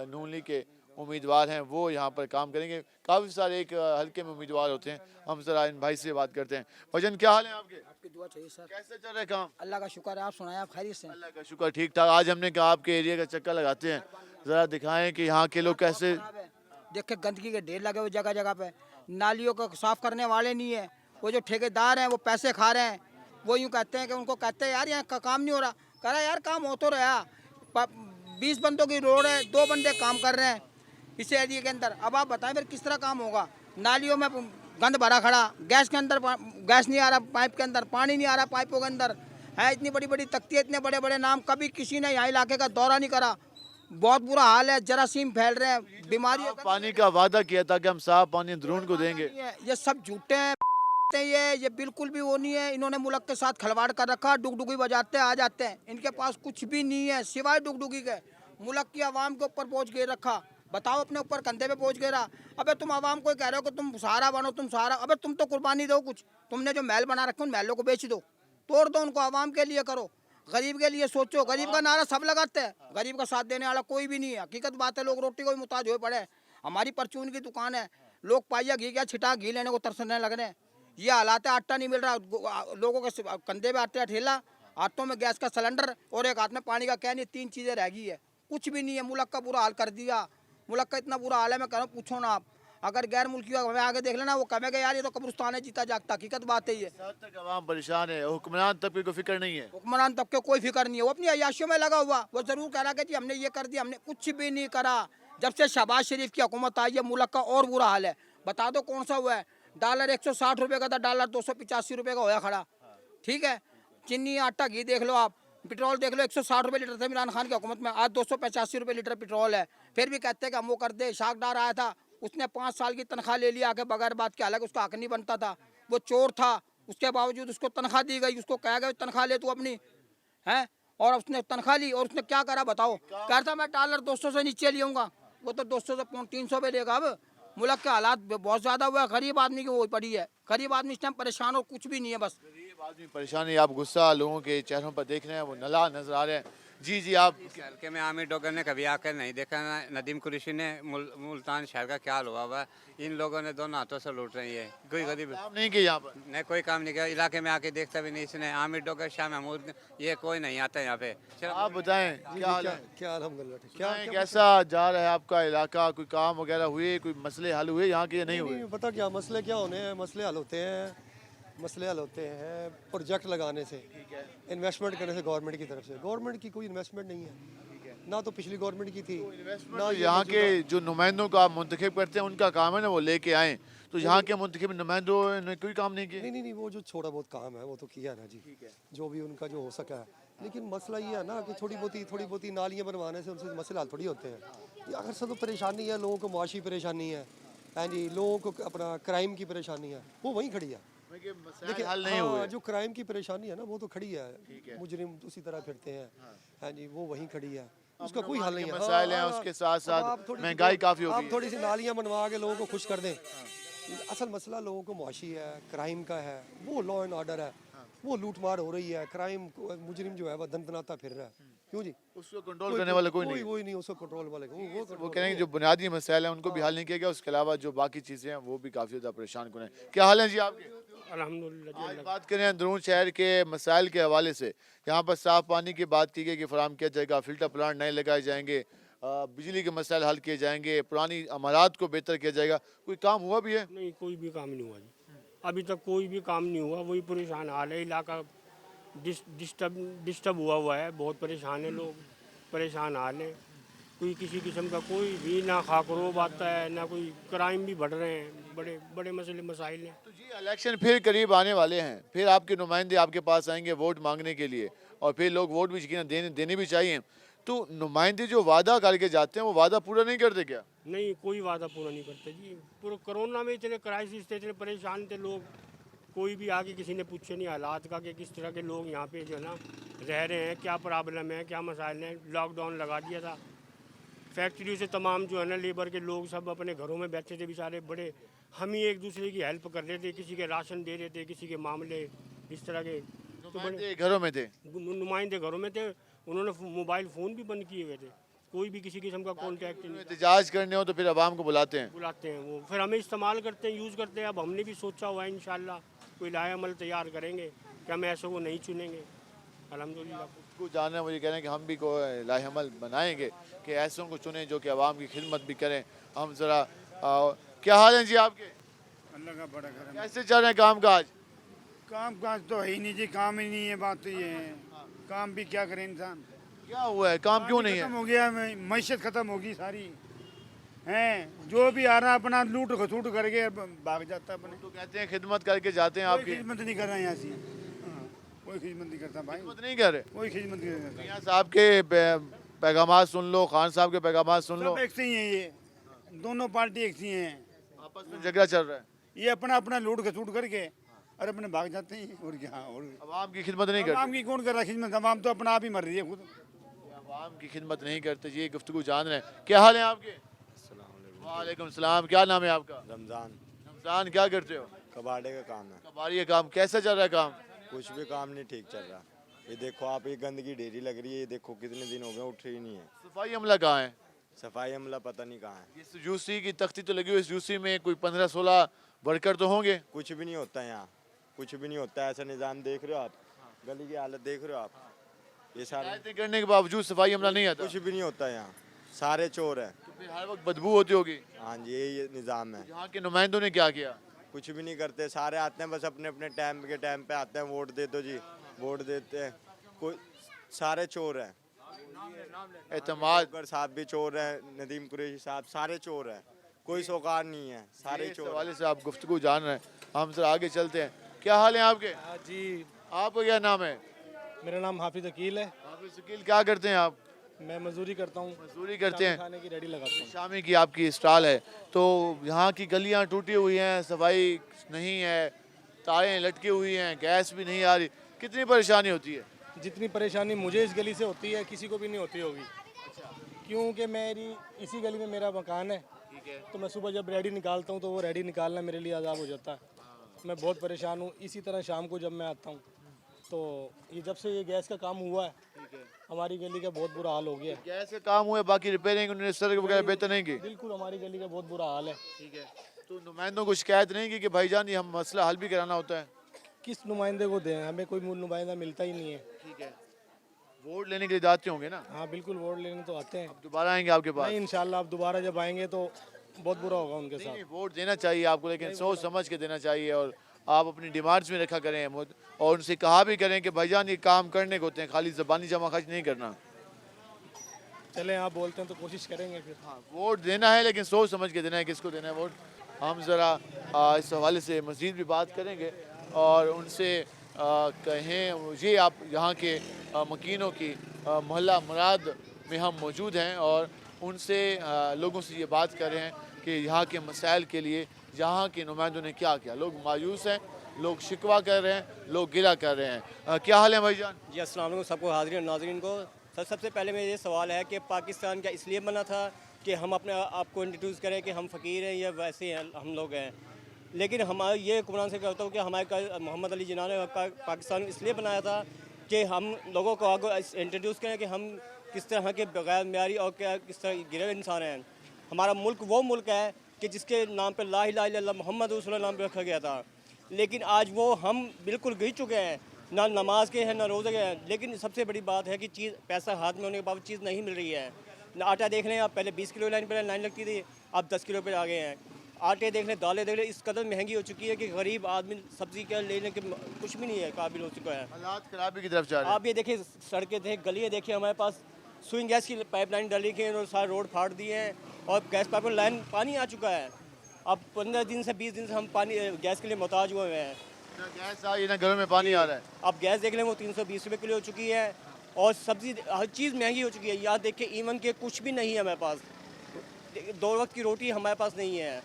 नून लीग के उम्मीदवार हैं वो यहाँ पर काम करेंगे। काफ़ी सारे एक हल्के में उम्मीदवार होते हैं। हम जरा इन भाई से बात करते हैं। भजन क्या हाल है आपके? आपकी दुआ चाहिए सर। कैसे चल रहा है काम? अल्लाह का शुक्र है, आप सुनाएं, आप खैरियत से? अल्लाह का शुक्र, ठीक ठाक। आज हमने कहा आपके एरिया का चक्कर लगाते हैं, ज़रा दिखाएं कि यहाँ के लोग कैसे। देख के गंदगी के ढेर लगे हुए जगह जगह पे, नालियों को साफ करने वाले नहीं है, वो जो ठेकेदार हैं वो पैसे खा रहे हैं, वो यूँ कहते हैं कि उनको कहते हैं यार यहाँ काम नहीं हो रहा। कह रहा यार काम हो तो रहा, 20 बंदों की रोड है, 2 बंदे काम कर रहे हैं इस एरिया के अंदर। अब आप बताएं फिर किस तरह काम होगा। नालियों में गंद भरा खड़ा, गैस के अंदर गैस नहीं आ रहा, पाइप के अंदर पानी नहीं आ रहा, पाइपों के अंदर है इतनी बड़ी बड़ी तख्तियाँ, इतने बड़े बड़े नाम। कभी किसी ने यहाँ इलाके का दौरा नहीं करा। बहुत बुरा हाल है, जरासीम फैल रहे हैं, बीमारी। पानी का वादा किया था कि हम साफ पानी अंदरून को देंगे। ये सब झूठे हैं ये बिल्कुल भी वो नहीं है। इन्होंने मुल्क के साथ खिलवाड़ कर रखा, डुगडुगी बजाते आ जाते हैं। इनके पास कुछ भी नहीं है सिवाय डुगडुगी के। मुल्क की आवाम के ऊपर बोझ घेर रखा। बताओ अपने ऊपर कंधे पे बोझ घेरा। अबे तुम आवाम को कह रहे हो कि तुम सहारा बनो, तुम सहारा। अबे तुम तो कुर्बानी दो कुछ। तुमने जो महल बना रखे उन महलों को बेच दो, तोड़ दो उनको, आवाम के लिए करो, गरीब के लिए सोचो। गरीब का नारा सब लगाते हैं, गरीब का साथ देने वाला कोई भी नहीं है। हकीकत बात है, लोग रोटी को ही मुताज हुए पड़े हैं। हमारी परचून की दुकान है, लोग पाइया घी क्या छिटा घी लेने को तरसने लग रहे हैं। ये हालात है, आटा नहीं मिल रहा, लोगों के कंधे पे आटे ठेला, हाथों में गैस का सिलेंडर और एक हाथ में पानी का कैन। ये 3 चीज़ें रह गई है, कुछ भी नहीं है। मुल्क का बुरा हाल कर दिया। मुल्क का इतना बुरा हाल है, मैं कह रहा हूँ पूछो ना आप। अगर गैर मुल्कियों हमें आगे देख लेना, वो कहेंगे यार ये तो कब्रिस्तान है जीता जागता। हकीकत बात है ये। तक आवाम परेशान है, हुक्मरान तबके को फिक्र नहीं है। हुक्मरान तबके कोई फिक्र नहीं है, वो अपनी अय्याशियों में लगा हुआ। वो जरूर कह रहा है कि जी हमने ये कर दिया, हमने कुछ भी नहीं करा। जब से शहबाज शरीफ की हुकूमत आई है, मुल्क का और बुरा हाल है। बता दो कौन सा हुआ है। डॉलर 160 रुपये का था, डॉलर 285 रुपये का होया खड़ा। ठीक है, चीनी आटा घी देख लो आप, पेट्रोल देख लो, 160 रुपये लीटर था इमरान खान की हुकूमत में, आज 285 रुपये लीटर पेट्रोल है। फिर भी कहते हैं कि हम वो कर दे। शाकदार आया था, उसने 5 साल की तनख्वाह ले लिया आके बगैर बात के, हालांकि उसका हक नहीं बनता था। वो चोर था, उसके बावजूद उसको तनख्वाह दी गई। उसको कहा गया तनख्वाह ले तू अपनी, है, और उसने तनख्वाह ली। और उसने क्या करा बताओ, कह था मैं डॉलर 200 से नीचे लियूंगा, वो तो 200 से 300 पे लेगा। अब मुल्क के हालात बहुत ज़्यादा हुआ है, गरीब आदमी की वो पड़ी है। गरीब आदमी इस टाइम परेशान और कुछ भी नहीं है। बस गरीब आदमी परेशान है। आप गुस्सा लोगों के चेहरों पर देख रहे हैं, वो नला नजर आ रहे हैं। जी जी, आप इस हल्के में आमिर डोगर ने कभी आकर नहीं देखा ना नदीम कुरैशी ने। मुल्तान शहर का क्या हाल हुआ हुआ है, इन लोगों ने दोनों हाथों से लूट रही है। कोई गरीब काम नहीं किया यहाँ पर। ने कोई काम नहीं किया, इलाके में आके देखता भी नहीं इसने। आमिर डोगर, शाह महमूद, ये कोई नहीं आता यहाँ पे। आप बताएं क्या हाल है? क्या अल्हम्दुलिल्लाह ठीक। क्या कैसा जा रहा है आपका इलाका? कोई काम वगैरह हुए, कोई मसले हल हुए यहाँ के? नहीं हुए। पता क्या मसले क्या होने हैं, मसले हल होते हैं प्रोजेक्ट लगाने से, इन्वेस्टमेंट करने से गवर्नमेंट की तरफ से। गवर्नमेंट की कोई इन्वेस्टमेंट नहीं है, ना तो पिछली गवर्नमेंट की थी ना यहाँ के जो नुमाइंदों को आप मुंतखब करते हैं, उनका काम है ना वो लेके आए। तो यहाँ के मुंतखब नुमाइंदों ने कोई काम नहीं किया। नहीं, वो जो थोड़ा बहुत काम है वो तो किया ना जी, जो भी उनका जो हो सका है। लेकिन मसला ये है ना कि थोड़ी बहुत नालियाँ बनवाने से उनसे मसले हल थोड़ी होते हैं। ये अगर सब परेशानी है, लोगों को मुआशी परेशानी है, हाँ जी, लोगों को अपना क्राइम की परेशानी है, वो वहीं खड़ी है। देखिए हल नहीं हुए। जो क्राइम की परेशानी है ना वो तो खड़ी है, मुजरिम उसी तरह फिरते हैं, हाँ जी, वो वहीं खड़ी है, उसका कोई हल नहीं है। मसाइल हैं, उसके साथ साथ महंगाई काफी हो गई है। आप थोड़ी सी नालियाँ बनवा के लोगों को खुश कर दें। असल मसला लोगों को मुआशी है, क्राइम का है, वो लॉ एंड ऑर्डर है, वो लूट मार हो रही है, क्राइम मुजरिम जो है वो दनदनाता फिर रहा है। क्यों जी, उसको कंट्रोल करने वाला कोई नहीं। उसको कंट्रोल वाले वो कह रहे हैं जो बुनियादी मसाइल हैं उनको भी हल नहीं किया गया, उसके अलावा जो बाकी चीज़ें हैं वो भी काफ़ी ज़्यादा परेशान करें। क्या हाल है जी आपके? अल्हम्दुलिल्लाह। आज बात करें अंदरून शहर के मसाइल के हवाले से। यहाँ पर साफ़ पानी की बात की गई कि फराम किया जाएगा, फ़िल्टर प्लांट नए लगाए जाएंगे, बिजली के मसाइल हल किए जाएंगे, पुरानी इमारत को बेहतर किया जाएगा। कोई काम हुआ भी है? नहीं, कोई भी काम नहीं हुआ जी, अभी तक कोई भी काम नहीं हुआ। वही परेशान हाल है, इलाका डिस्टर्ब हुआ है, बहुत परेशान है लोग, परेशान हाल है। कोई किसी किस्म का कोई भी ना खाकरोब आता है, ना कोई क्राइम भी बढ़ रहे हैं, बड़े बड़े मसले मसाइल हैं। तो जी इलेक्शन फिर करीब आने वाले हैं, फिर आपके नुमाइंदे आपके पास आएंगे वोट मांगने के लिए, और फिर लोग वोट भी यकीनन देने भी चाहिए। तो नुमाइंदे जो वादा करके जाते हैं वो वादा पूरा नहीं करते क्या? नहीं, कोई वादा पूरा नहीं करते जी। पूरा कोरोना में इतने क्राइसिस थे, इतने परेशान थे लोग, कोई भी आके किसी ने पूछे नहीं हालात का कि किस तरह के लोग यहाँ पे जो है ना रह रहे हैं, क्या प्रॉब्लम है, क्या मसाइल हैं। लॉकडाउन लगा दिया था, फैक्ट्री से तमाम जो है ना लेबर के लोग सब अपने घरों में बैठे थे बेचारे। बड़े हम ही एक दूसरे की हेल्प कर रहे थे, किसी के राशन दे रहे थे, किसी के मामले इस तरह के। तो बड़े घरों में थे, नुमाइंदे घरों में थे, उन्होंने मोबाइल फ़ोन भी बंद किए हुए थे, कोई भी किसी किस्म का कॉन्टैक्ट नहीं। एहतजाज करने हो तो फिर आवाम को बुलाते हैं वो, फिर हमें इस्तेमाल करते हैं, यूज़ करते हैं। अब हमने भी सोचा हुआ है इंशाल्लाह कोई लाए अमल तैयार करेंगे कि हम ऐसे को नहीं चुनेंगे। अल्हम्दुलिल्लाह कुछ जानना मुझे कह रहे हैं कि हम भी कोई लाए अमल बनाएंगे कि ऐसों को चुनें जो कि आवाम की खिदमत भी करें। हम ज़रा क्या हाल है जी आपके? अल्लाह का बड़ा करम। कैसे चल रहे हैं काम काज? काम काज तो है ही नहीं जी, काम ही नहीं है, बात तो ये है। काम भी क्या करे इंसान, क्या हुआ है, काम क्यों नहीं खत्म है? हो गया, मैशत खत्म होगी सारी हैं। जो भी आ रहा है अपना लूट खसूट करके भाग जाता है अपने। तो कहते हैं खिदमत करके जाते हैं कोई आपकी, खिदमत नहीं कर रहा है यहाँ से। हाँ, कोई खिदमत नहीं करता भाई, खिदमत नहीं कर रहे। कोई खिदमत नहीं करता। मियां साहब के पैगामात सुन लो, खान साहब के पैगामात सुन लो, सब एक से ही है, ये दोनों पार्टी एक सी हैं। आपस में झगड़ा चल रहा है। ये अपना अपना लूट खसूट करके और अपने भाग जाते हैं। और क्या, और अवाम की खिदमत नहीं करते, आवाम की कौन कर रहा है खिदमत? आवाम तो अपना आप ही मर रही है खुद। अवाम की खिदमत नहीं करते। ये गुफ्तगू जान रहे हैं। क्या हाल है आपके? वालेकुम सलाम। क्या नाम है आपका? रमज़ान। रमजान, क्या करते हो? कबाड़े का काम है। कबाड़ी का काम कैसा चल रहा है काम? कुछ भी काम नहीं ठीक चल रहा। ये देखो आप, ये गंदगी ढेरी लग रही है, ये देखो कितने दिन हो गए उठ रही नहीं है। सफाई अमला कहाँ है? सफाई अमला पता नहीं कहाँ है। इस यूसी की तख्ती तो लगी हुई, इस यूसी में कोई 15-16 वर्कर तो होंगे। कुछ भी नहीं होता यहाँ, कुछ भी नहीं होता। ऐसा निज़ाम देख रहे हो आप, गली की हालत देख रहे हो आप, ये सारे शिकायतें करने के बावजूद सफाई अमला नहीं आता। कुछ भी नहीं होता यहाँ, सारे चोर हैं। तो फिर हर वक्त बदबू होती होगी। हाँ जी, ये निज़ाम है। यहाँ के नुमाइंदों ने क्या किया? कुछ भी नहीं करते, सारे आते हैं बस अपने अपने टाइम के टाइम पे आते हैं, वोट दे दो जी, वोट देते हैं। कोई सारे चोर हैं। एतमाद अकबर साहब भी चोर हैं, नदीम कुरैशी साहब, सारे चोर हैं। कोई सौकार नहीं है, सारे इस चोर हैं। हवाले से आप गुफ्तगू जान रहे हैं। हम सर आगे चलते हैं। क्या हाल है आपके? जी, आपका क्या नाम है? मेरा नाम हाफिज अकील है। हाफिज शकील, क्या करते हैं आप? मैं मजदूरी करता हूँ, मजदूरी करते हैं। खाने की रेडी लगाता हूँ। शामी की आपकी स्टॉल है, तो यहाँ की गलियाँ टूटी हुई हैं, सफाई नहीं है, तारें लटकी हुई हैं, गैस भी नहीं आ रही, कितनी परेशानी होती है? जितनी परेशानी मुझे इस गली से होती है किसी को भी नहीं होती होगी, क्योंकि मेरी इसी गली में मेरा मकान है। तो मैं सुबह जब रेडी निकालता हूँ तो वो रेडी निकालना मेरे लिए अजाब हो जाता है। मैं बहुत परेशान हूँ। इसी तरह शाम को जब मैं आता हूँ तो ये जब से ये गैस का काम हुआ है हमारी गली का बहुत बुरा हाल हो गया है। गैस का काम हुआ है, बाकी रिपेयरिंग उन्होंने सड़क वगैरह बेहतर नहीं की। बिल्कुल हमारी गली का बहुत बुरा हाल है। ठीक है, तो नुमाइंदों को शिकायत नहीं की कि भाईजान ये हम मसला हल भी कराना होता है? किस नुमाइंदे को दें, हमें कोई नुमाइंदा मिलता ही नहीं है। ठीक है, वोट लेने के लिए जाते होंगे ना? हाँ बिल्कुल, वोट लेने तो आते हैं। दोबारा आएंगे आपके पास? नहीं, इंशाल्लाह आप दोबारा जब आएंगे तो बहुत बुरा होगा उनके साथ। नहीं, वोट देना चाहिए आपको, लेकिन सोच समझ के देना चाहिए और आप अपनी डिमांड्स में रखा करें और उनसे कहा भी करें कि भाईजान ये काम करने को होते हैं, खाली ज़बानी जमा खर्च नहीं करना। चले आप बोलते हैं तो कोशिश करेंगे फिर। हाँ, वोट देना है लेकिन सोच समझ के देना है किसको देना है वोट। हम ज़रा इस हवाले से मज़ीद भी बात करेंगे और उनसे कहें ये आप यहाँ के मकीनों की मोहल्ला मुराद में हम मौजूद हैं और उनसे लोगों से ये बात कर रहे हैं कि यहाँ के मसाइल के लिए यहाँ के नुमाइंदों ने क्या किया। लोग मायूस हैं, लोग शिकवा कर रहे हैं, लोग गिला कर रहे हैं। क्या हाल है भाईजान? जी अस्सलाम वालेकुम सबको, हाज़रीन नाज़रीन को। सबसे पहले मेरा ये सवाल है कि पाकिस्तान क्या इसलिए बना था कि हम अपने आप को इंट्रोड्यूस करें कि हम फ़कीर हैं या वैसे हैं हम लोग हैं, लेकिन हमारे ये कुरान से कहता हूँ कि हमारे मोहम्मद अली जिन्ना ने पाकिस्तान इसलिए बनाया था कि हम लोगों को आगे इंट्रोड्यूस करें कि हम किस तरह के गैर म्यारी और क्या किस तरह गिरे इंसान हैं। हमारा मुल्क वो मुल्क है कि जिसके नाम पर ला इलाहा इल्लल्लाह मोहम्मद रसूलुल्लाह नाम पे रखा गया था, लेकिन आज वो हम बिल्कुल गिर चुके हैं, ना नमाज के हैं ना रोज़े के हैं। लेकिन सबसे बड़ी बात है कि चीज़ पैसा हाथ में होने के बाद चीज़ नहीं मिल रही है। आटा देख लें आप, पहले 20 किलो लाइन लगती थी, अब 10 किलो पर आ गए हैं। आटे देख लें, दालें देख लें, इस कदर महंगी हो चुकी है कि गरीब आदमी सब्ज़ी क्या लेने के कुछ भी नहीं है काबिल हो चुका है। हालात खराबी की तरफ जा रहे हैं। आप ये देखिए, सड़कें देख, गलियाँ देखिए, हमारे पास स्विंग गैस की पाइपलाइन डाली गई और सारे रोड फाड़ दिए हैं और गैस पाइप लाइन पानी आ चुका है। अब 15 दिन से 20 दिन से हम पानी गैस के लिए मोहताज हुए हैं। ना गैस आ रही ना घरों में पानी आ रहा है। अब गैस देख लें, वो 320 रुपये किलो हो चुकी है और सब्ज़ी हर चीज़ महंगी हो चुकी है। याद देखिए, इवन के कुछ भी नहीं है हमारे पास, 2 वक्त की रोटी हमारे पास नहीं है।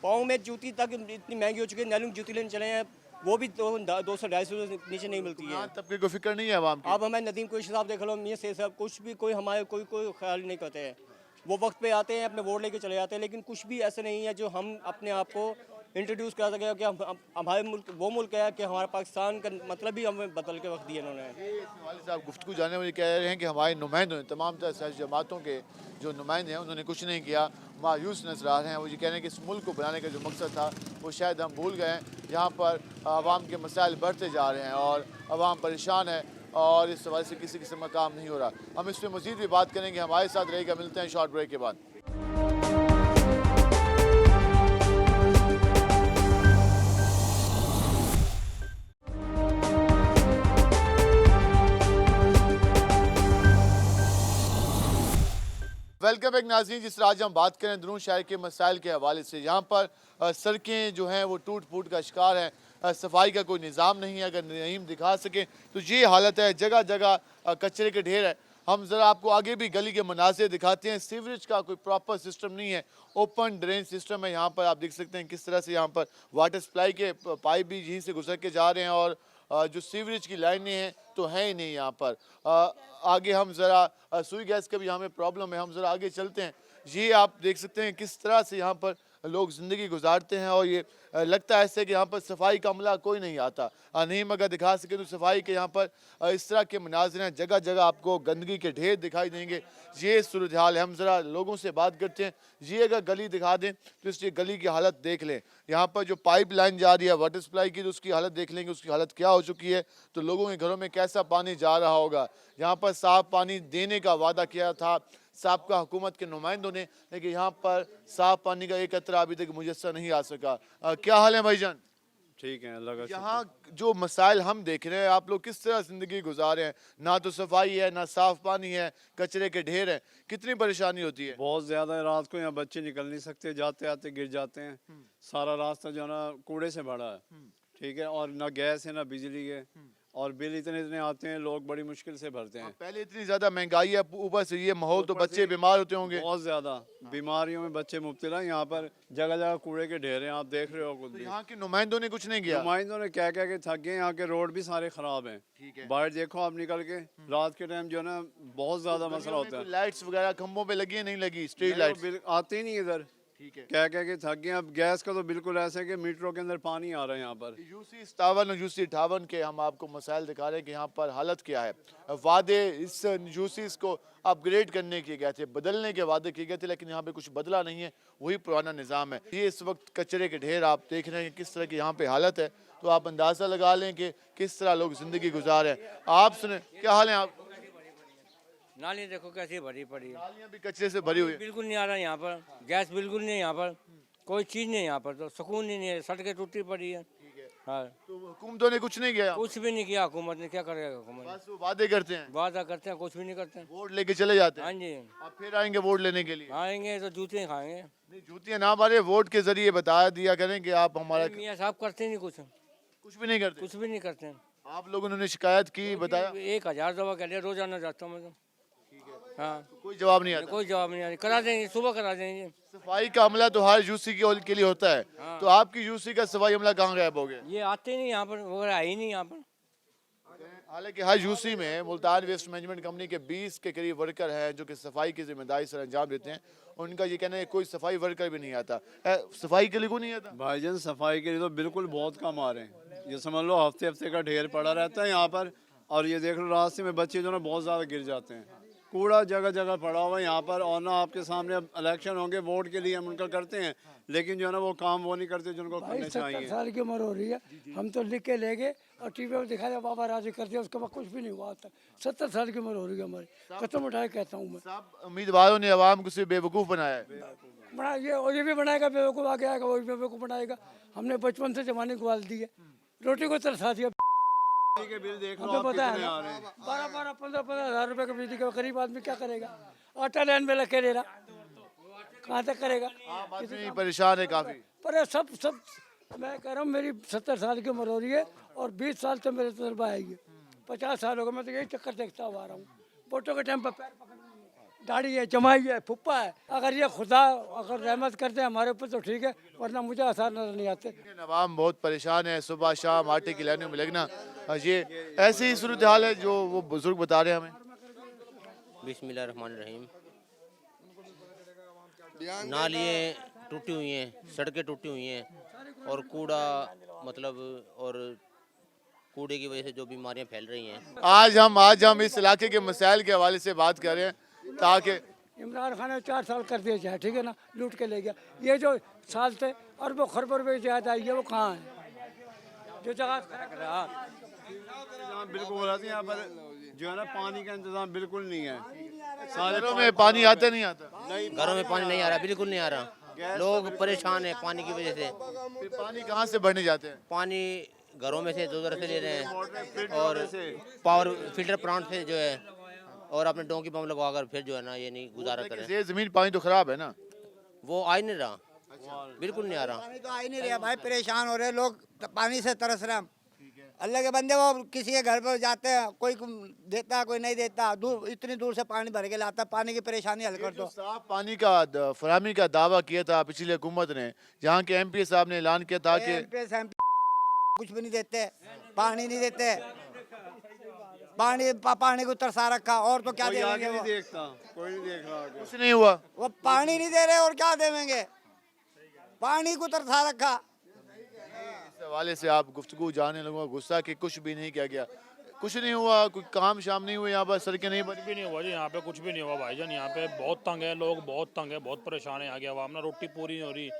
पाँव में जूती तक इतनी महंगी हो चुकी है, नैलून जूती लेने चले हैं वो भी 200-250 नीचे नहीं मिलती है। तबके को फिक्र नहीं है आवाम की। अब हमें नदीम कोई साहब देख लो, मियां से साहब, कुछ भी कोई हमारे कोई ख्याल नहीं करते हैं। वो वक्त पे आते हैं, अपने वोट लेके चले जाते हैं, लेकिन कुछ भी ऐसा नहीं है जो हम अपने आप को इंट्रोड्यूस करा सके कि हमारे मुल्क वो मुल्क है कि हमारा पाकिस्तान का मतलब ही हमें बदल के वक्त दिया इन्होंने। वाले साहब गुफ्तगू जाने वाले कह रहे हैं कि हमारे नुमाइंदों ने, तमाम तरह सियासी जमातों के जो नुमाइंदे हैं उन्होंने कुछ नहीं किया, मायूस नजर आ रहे हैं। वो ये कह रहे हैं कि इस मुल्क को बनाने का जो मकसद था वो शायद हम भूल गए हैं। यहाँ पर आवाम के मसाइल बढ़ते जा रहे हैं और आवाम परेशान है और इस हवाले से किसी किस्म का काम नहीं हो रहा। हम इस पर मज़ीद भी बात करेंगे, हमारे साथ रहेगा। मिलते हैं शॉर्ट ब्रेक के बाद। वेलकम बैक नाज़रीन। जिस तरह आज हम बात करें अंदरून शहर के मसाइल के हवाले से, यहाँ पर सड़कें जो हैं वो टूट फूट का शिकार हैं, सफाई का कोई निज़ाम नहीं है। अगर नहीं दिखा सकें तो ये हालत है, जगह जगह कचरे के ढेर है। हम ज़रा आपको आगे भी गली के मनाज़िर दिखाते हैं। सीवरेज का कोई प्रॉपर सिस्टम नहीं है, ओपन ड्रेन सिस्टम है। यहाँ पर आप देख सकते हैं किस तरह से यहाँ पर वाटर सप्लाई के पाइप भी यहीं से गुजर के जा रहे हैं और जो सीवरेज की लाइनें हैं तो हैं ही नहीं यहाँ पर। आगे हम ज़रा सुई गैस का भी यहाँ में प्रॉब्लम है, हम ज़रा आगे चलते हैं। ये आप देख सकते हैं किस तरह से यहाँ पर लोग ज़िंदगी गुजारते हैं और ये लगता है ऐसे कि यहाँ पर सफाई का अमला कोई नहीं आता। नहीं अगर दिखा सके तो सफाई के यहाँ पर इस तरह के मनाज़िर हैं, जगह जगह आपको गंदगी के ढेर दिखाई देंगे। ये सूरत हाल है। हम ज़रा लोगों से बात करते हैं। ये अगर गली दिखा दें तो इस गली की हालत देख लें। यहाँ पर जो पाइप लाइन जा रही है वाटर सप्लाई की, तो उसकी हालत देख लेंगे, उसकी हालत क्या हो चुकी है। तो लोगों के घरों में कैसा पानी जा रहा होगा। यहाँ पर साफ़ पानी देने का वादा किया था साबका हुकूमत के नुमाइंदों ने, लेकिन यहाँ पर साफ पानी का एक कतरा अभी तक मुयस्सर नहीं आ सका। क्या हाल है भाईजान? ठीक है, अल्लाह का शुक्र। यहाँ जो मसाइल हम देख रहे हैं, आप लोग किस तरह जिंदगी गुजारे हैं? ना तो सफाई है, ना साफ पानी है, कचरे के ढेर है, कितनी परेशानी होती है? बहुत ज़्यादा है। रात को यहाँ बच्चे निकल नहीं सकते, जाते आते गिर जाते हैं। सारा रास्ता जो है ना कूड़े से भरा है, ठीक है, और ना गैस है ना बिजली है, और बिल इतने इतने आते हैं, लोग बड़ी मुश्किल से भरते हैं। पहले इतनी ज्यादा महंगाई है, ऊपर से ये माहौल, तो बच्चे बीमार होते होंगे। बहुत ज्यादा बीमारियों में बच्चे मुब्तला हैं। यहाँ पर जगह जगह कूड़े के ढेर हैं, आप देख रहे हो खुद भी। यहाँ के नुमाइंदों ने कुछ नहीं किया। नुमाइंदों ने क्या क्या के थक गए। यहाँ के रोड भी सारे खराब हैं। बाहर देखो आप निकल के, रात के टाइम जो है ना बहुत ज्यादा मसला होता है। लाइट्स वगैरह खंभों पे लगी है, नहीं लगी स्ट्रीट लाइट आती ही नहीं इधर। क्या क्या के थक गए। अब गैस का तो बिल्कुल ऐसा है कि मीटरों के अंदर पानी आ रहा है यहाँ पर। यूसी 57 और यूसी 58 के हम आपको मसाइल दिखा रहे हैं कि यहाँ पर हालत क्या है। वादे इस यूसीस को अपग्रेड करने किए गए थे, बदलने के वादे किए गए थे, लेकिन यहाँ पे कुछ बदला नहीं है, वही पुराना निज़ाम है। ये इस वक्त कचरे के ढेर आप देख रहे हैं किस तरह की यहाँ पे हालत है, तो आप अंदाज़ा लगा लें कि किस तरह लोग ज़िंदगी गुजार रहे हैं। आप सुने, क्या हाल है आप? नाली देखो कैसी भरी पड़ी है, नालियाँ भी कचरे से भरी हुई है। बिल्कुल नहीं आ रहा यहाँ पर, गैस बिल्कुल नहीं यहाँ पर, कोई चीज़ नहीं यहाँ पर, तो सुकून ही नहीं है, सड़कें टूटी पड़ी है। हाँ, तो हुकूमतों ने कुछ नहीं किया? कुछ भी नहीं किया हुकूमत ने, क्या करेगा हुकूमत? बस वो वादे करते हैं, वादा करते हैं, कुछ भी नहीं करते हैं। वोट लेके चले जाते हैं। हाँ जी, आप फिर आएंगे वोट लेने के लिए? आएंगे तो जूतियाँ खाएंगे। नहीं, जूतियाँ ना मारे, वोट के जरिए बता दिया करें कि आप हमारा। मियाँ साहब करते नहीं कुछ भी नहीं करते? कुछ भी नहीं करते हैं। आप लोगों ने शिकायत की, बताया? 1000 दफा कह लिया, रोजाना जाता हूँ मैं तो। हाँ, कोई जवाब नहीं आता? कोई जवाब नहीं आ रही। करा देंगे, सुबह करा देंगे। सफाई का अमला तो हर यूसी के लिए होता है, तो आपकी यूसी का सफाई अमला कहाँ गायब हो गया? ये आते ही नहीं यहाँ पर, वो आए ही नहीं यहाँ पर। हालांकि हर यूसी में मुल्तान वेस्ट मैनेजमेंट कंपनी के 20 के करीब वर्कर हैं जो कि सफाई की जिम्मेदारी सर अंजाम देते हैं। उनका ये कहना है कोई सफाई वर्कर भी नहीं आता। सफाई के लिए कोई नहीं आता? भाईजान सफाई के लिए तो बिल्कुल बहुत कम आ रहे हैं। ये समझ लो हफ्ते हफ्ते का ढेर पड़ा रहता है यहाँ पर, और ये देख लो रास्ते में बच्चे जो ना बहुत ज़्यादा गिर जाते हैं। कूड़ा जगह जगह पड़ा हुआ है यहाँ पर, और ना आपके सामने अब इलेक्शन होंगे, वोट के लिए हम उनका करते हैं, लेकिन जो है ना वो काम वो नहीं करते जो उनको करने चाहिए। 70 साल की उम्र हो रही है, हम तो लिख के ले गए और टीवी में दिखा दिया, बाबा राजी कर दिया, उसके बाद कुछ भी नहीं हुआ था। 70 साल की उम्र हो रही है हमारी, कसम उठाए कहता हूँ मैं। सब उम्मीदवारों ने अवाम को सिर्फ बेवकूफ़ बनाया है। बना ये भी बनाएगा बेवकूफ़, आगे आएगा वो भी बेवकूफ़ बनाएगा। हमने बचपन से जमाने गुआल दी है, रोटी को तरसा दिया। के बिल देख लो हमें आप पता है कितने ना, आ रहे हैं। 12-12, 15-15 हज़ार रुपये का बिजली का गरीब आदमी क्या करेगा? आटा लाइन में लगे दे रहा, कहाँ तक करेगा? परेशान है काफ़ी। पर सब मैं कह रहा हूँ, मेरी 70 साल की उम्र हो रही है और 20 साल तो मेरे तजर्बा आएगी। 50 साल हो गए, मैं तो यही चक्कर देखता हुआ आ रहा हूँ। वोटों के टाइम पर पैर पकड़ना, दाढ़ी है, जमाई है, फुप्पा है। अगर ये खुदा अगर रहमत करते हैं हमारे ऊपर तो ठीक है, वरना मुझे आसार नजर नहीं आते। अवाम बहुत परेशान है, सुबह शाम आटे की लाइनों में लगना, ये ऐसी ही सूरत हाल है जो वो बुजुर्ग बता रहे हैं हमें। बिस्मिल्लाहिर्रहमानिर्रहीम। नालियाँ टूटी हुई हैं, सड़कें टूटी हुई हैं, और कूड़ा मतलब और कूड़े की वजह से जो बीमारियां फैल रही हैं। आज हम इस इलाके के मसाइल के हवाले से बात कर रहे हैं ताकि इमरान खान ने 4 साल कर दिए जाए, ठीक है ना, लूट के ले गया। ये जो साल थे अरबों खरबों रुपये ज़्यादा आई है, वो कहाँ है? जो जगह बिल्कुल हो जाती है यहाँ पर, जो है ना पानी का इंतजाम बिल्कुल नहीं है। घरों में पानी आता नहीं आता? घरों में पानी नहीं आ रहा, बिल्कुल नहीं आ रहा। लोग परेशान हैं पानी की वजह से। फिर पानी कहाँ से भरने जाते हैं? पानी घरों में से 2 से ले रहे हैं, और पावर फिल्टर प्लांट से जो है और अपने डोंकी पंप लगवा कर फिर जो है ना ये नहीं गुजारा करें। ये जमीन पानी तो खराब है ना, वो आ ही नहीं रहा, बिल्कुल नहीं आ रहा। पानी तो आ ही नहीं रहा भाई, परेशान हो रहे लोग, पानी से तरस रहे हैं। अल्लाह के बंदे, वो किसी के घर पर जाते हैं, कोई देता है कोई नहीं देता, दूर इतनी दूर से पानी भर के लाता है, पानी की परेशानी हल कर दो। साफ पानी का फराहमी का दावा किया था पिछली हुकूमत ने, जहाँ के MP साहब ने ऐलान किया था कि कुछ भी नहीं देते, पानी नहीं देते, पानी को तरसा रखा, और तो क्या देंगे वो? देखता कोई नहीं देख रहा, कुछ नहीं हुआ, वो पानी नहीं दे रहे और क्या देंगे, पानी को तरसा रखा। इस हवाले से आप गुफ्तगू जानने लोगों का गुस्सा कि कुछ भी नहीं किया गया, कुछ नहीं हुआ, कोई काम शाम नहीं हुए, यहाँ पर सड़कें नहीं बनी। भी नहीं हुआ जी, यहाँ पे कुछ भी नहीं हुआ भाईजान। यहाँ पे बहुत तंग है लोग, बहुत तंग है, बहुत परेशान है यहाँ की आवाम ना, रोटी पूरी नहीं हो रही,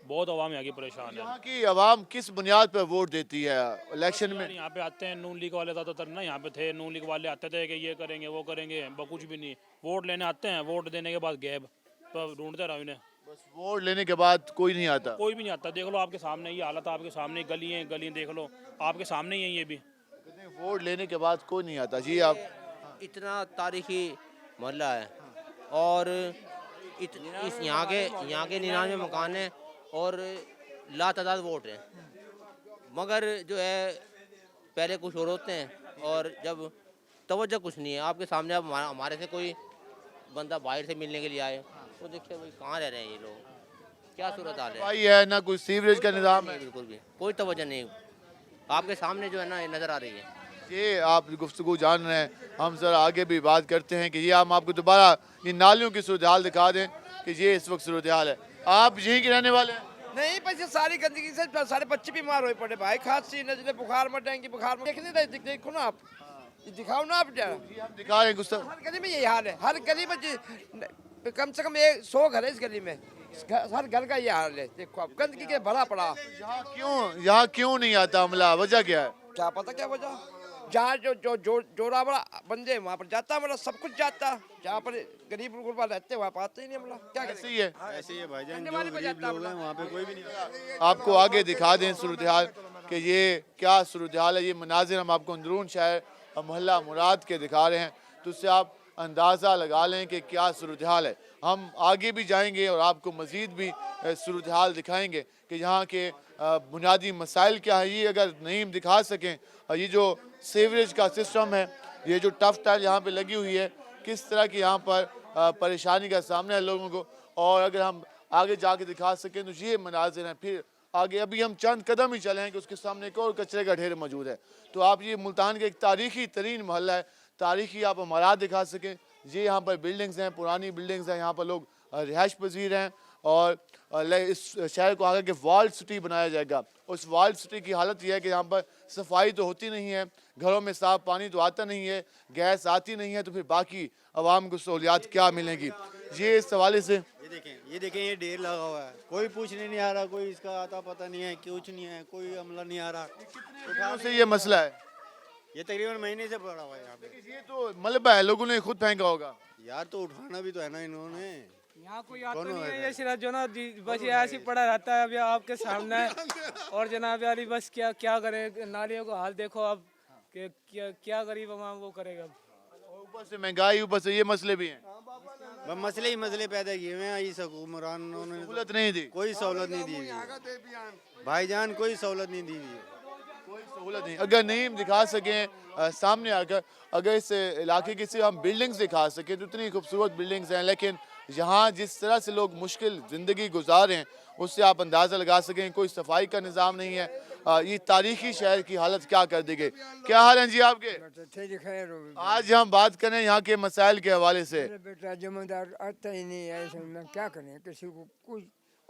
बहुत आवाम यहाँ की परेशान है। यहाँ की आवाम किस बुनियाद पर वोट देती है इलेक्शन में? यहाँ पे आते हैं नून लीग वाले ज़्यादातर ना, यहाँ पे थे नून लीग वाले आते थे कि ये करेंगे वो करेंगे, कुछ भी नहीं। वोट लेने आते हैं, वोट देने के बाद गैब, तो ढूंढते रहो इन्हें। बस वोट लेने के बाद कोई नहीं आता, कोई भी नहीं आता। देख लो आपके सामने ये हालत, आपके सामने गलियाँ देख लो, आपके सामने ही है ये भी। वोट लेने के बाद कोई नहीं आता जी। आप इतना तारीखी मोहल्ला है और इस यहाँ के 99 मकान हैं और लातादाद वोट हैं, मगर जो है पहले कुछ और होते हैं और जब तवज्जो कुछ नहीं है। आपके सामने अब हमारे से कोई बंदा बाहर से मिलने के लिए आए तो देखिए भाई कहाँ रह रहे हैं ये लोग, क्या सूरत हाल है। भाई है ना, कोई सीवरेज का निज़ाम है, बिल्कुल भी कोई तवज्जो नहीं, आपके सामने जो है ना नज़र आ रही है। ये आप गुफ्तगू जान रहे हैं, हम जरा आगे भी बात करते हैं कि ये हम आपको दोबारा ये नालियों की सूरत हाल दिखा दें कि ये इस वक्त सूरत हाल है। आप यहीं के रहने वाले हैं? नहीं, बस ये सारी गंदगी से सारे बच्चे बीमार हुए पड़े भाई, खांसी नजले बुखार में, डेंगू बुखार में, देखने देखो ना आप, ये दिखाओ ना आप जरा। हम दिखा रहे हैं गुस्सा। हर गली में यही हाल है, हर गली में कम से कम 100 घर है इस गली में, हर घर का ये हाल है। देखो आप गंदगी के भरा पड़ा। यहाँ क्यों नहीं आता अमला, वजह क्या है? क्या पता क्या वजह, जहाँ जो जोड़ा बड़ा बंदे वहाँ पर जाता, मतलब सब कुछ जाता, जहाँ पर गरीब गुरबा रहते वहाँ पर आता ही नहीं अमला। क्या ऐसे ही है, ऐसे ही है भाईजान, जो गरीब लोग हैं वहाँ पे कोई भी नहीं आता। आपको आगे दिखा दें सूरत हाल कि ये क्या सूरत हाल है। ये मनाजिर हम आपको अंदरून शहर मोहल्ला मुराद के दिखा रहे हैं, तो उससे आप अंदाज़ा लगा लें कि क्या सूरत हाल है। हम आगे भी जाएंगे और आपको मज़ीद भी सूरत हाल दिखाएंगे कि यहाँ के बुनियादी मसाइल क्या है। ये अगर नहीं दिखा सकें, ये जो सीवरेज का सिस्टम है, ये जो टफ टाइल यहाँ पे लगी हुई है, किस तरह की यहाँ पर परेशानी का सामना है लोगों को, और अगर हम आगे जाके दिखा सकें तो ये मनाजिर हैं। फिर आगे अभी हम चंद कदम ही चले हैं कि उसके सामने एक और कचरे का ढेर मौजूद है। तो आप ये मुल्तान का एक तारीखी तरीन मोहल्ला है, तारीखी आप इमारत दिखा सकें। ये यहाँ पर बिल्डिंग्स हैं, पुरानी बिल्डिंग्स हैं, यहाँ पर लोग रिहाइश पजीर हैं और इस शहर को आगे के वर्ल्ड सिटी बनाया जाएगा। उस वर्ल्ड सिटी की हालत यह है कि यहाँ पर सफाई तो होती नहीं है, घरों में साफ पानी तो आता नहीं है, गैस आती नहीं है, तो फिर बाकी आवाम को सहूलियात क्या मिलेंगी। ये इस हवाले से ये देखें ये ढेर लगा हुआ है, कोई पूछने नहीं आ रहा, कोई इसका आता पता नहीं है, कुछ नहीं है, कोई अमला नहीं आ रहा। से ये मसला है, ये तकरीबन महीने से पड़ा हुआ है यहाँ पे। ये तो मलबा है, लोगों ने खुद फेंका होगा यार, तो उठाना भी तो है ना इन्होंने। यहाँ कोई आता नहीं है, ये सिर्फ जो ना बस ये ऐसे पड़ा रहता है। अभी आपके सामने है और जनाब यारी बस क्या करें, नालियों को हाल देखो अब कि क्या गरीब आवाम वो करेगा। ऊपर से महंगाई, ऊपर से ये मसले भी हैं, मसले ही मसले पैदा किए हुए हैं। इस हुक्मरान ने सहूलत नहीं दी, कोई सहूलत नहीं दी भाईजान, कोई सहूलत नहीं दी, कोई सहूलत नहीं। अगर नहीं दिखा सकें सामने आकर, अगर इस इलाके की सिर्फ हम बिल्डिंग्स दिखा सकें तो इतनी खूबसूरत बिल्डिंग्स हैं, लेकिन यहाँ जिस तरह से लोग मुश्किल ज़िंदगी गुजार रहे हैं उससे आप अंदाज़ा लगा सकें कोई सफाई का निज़ाम नहीं है। ये तारीखी शहर की हालत क्या कर दी गई। क्या हाल है जी आपके? आज हम बात करें यहाँ के मसाइल के हवाले से। बेटा जमादार आता ही नहीं है, क्या करें, किसी को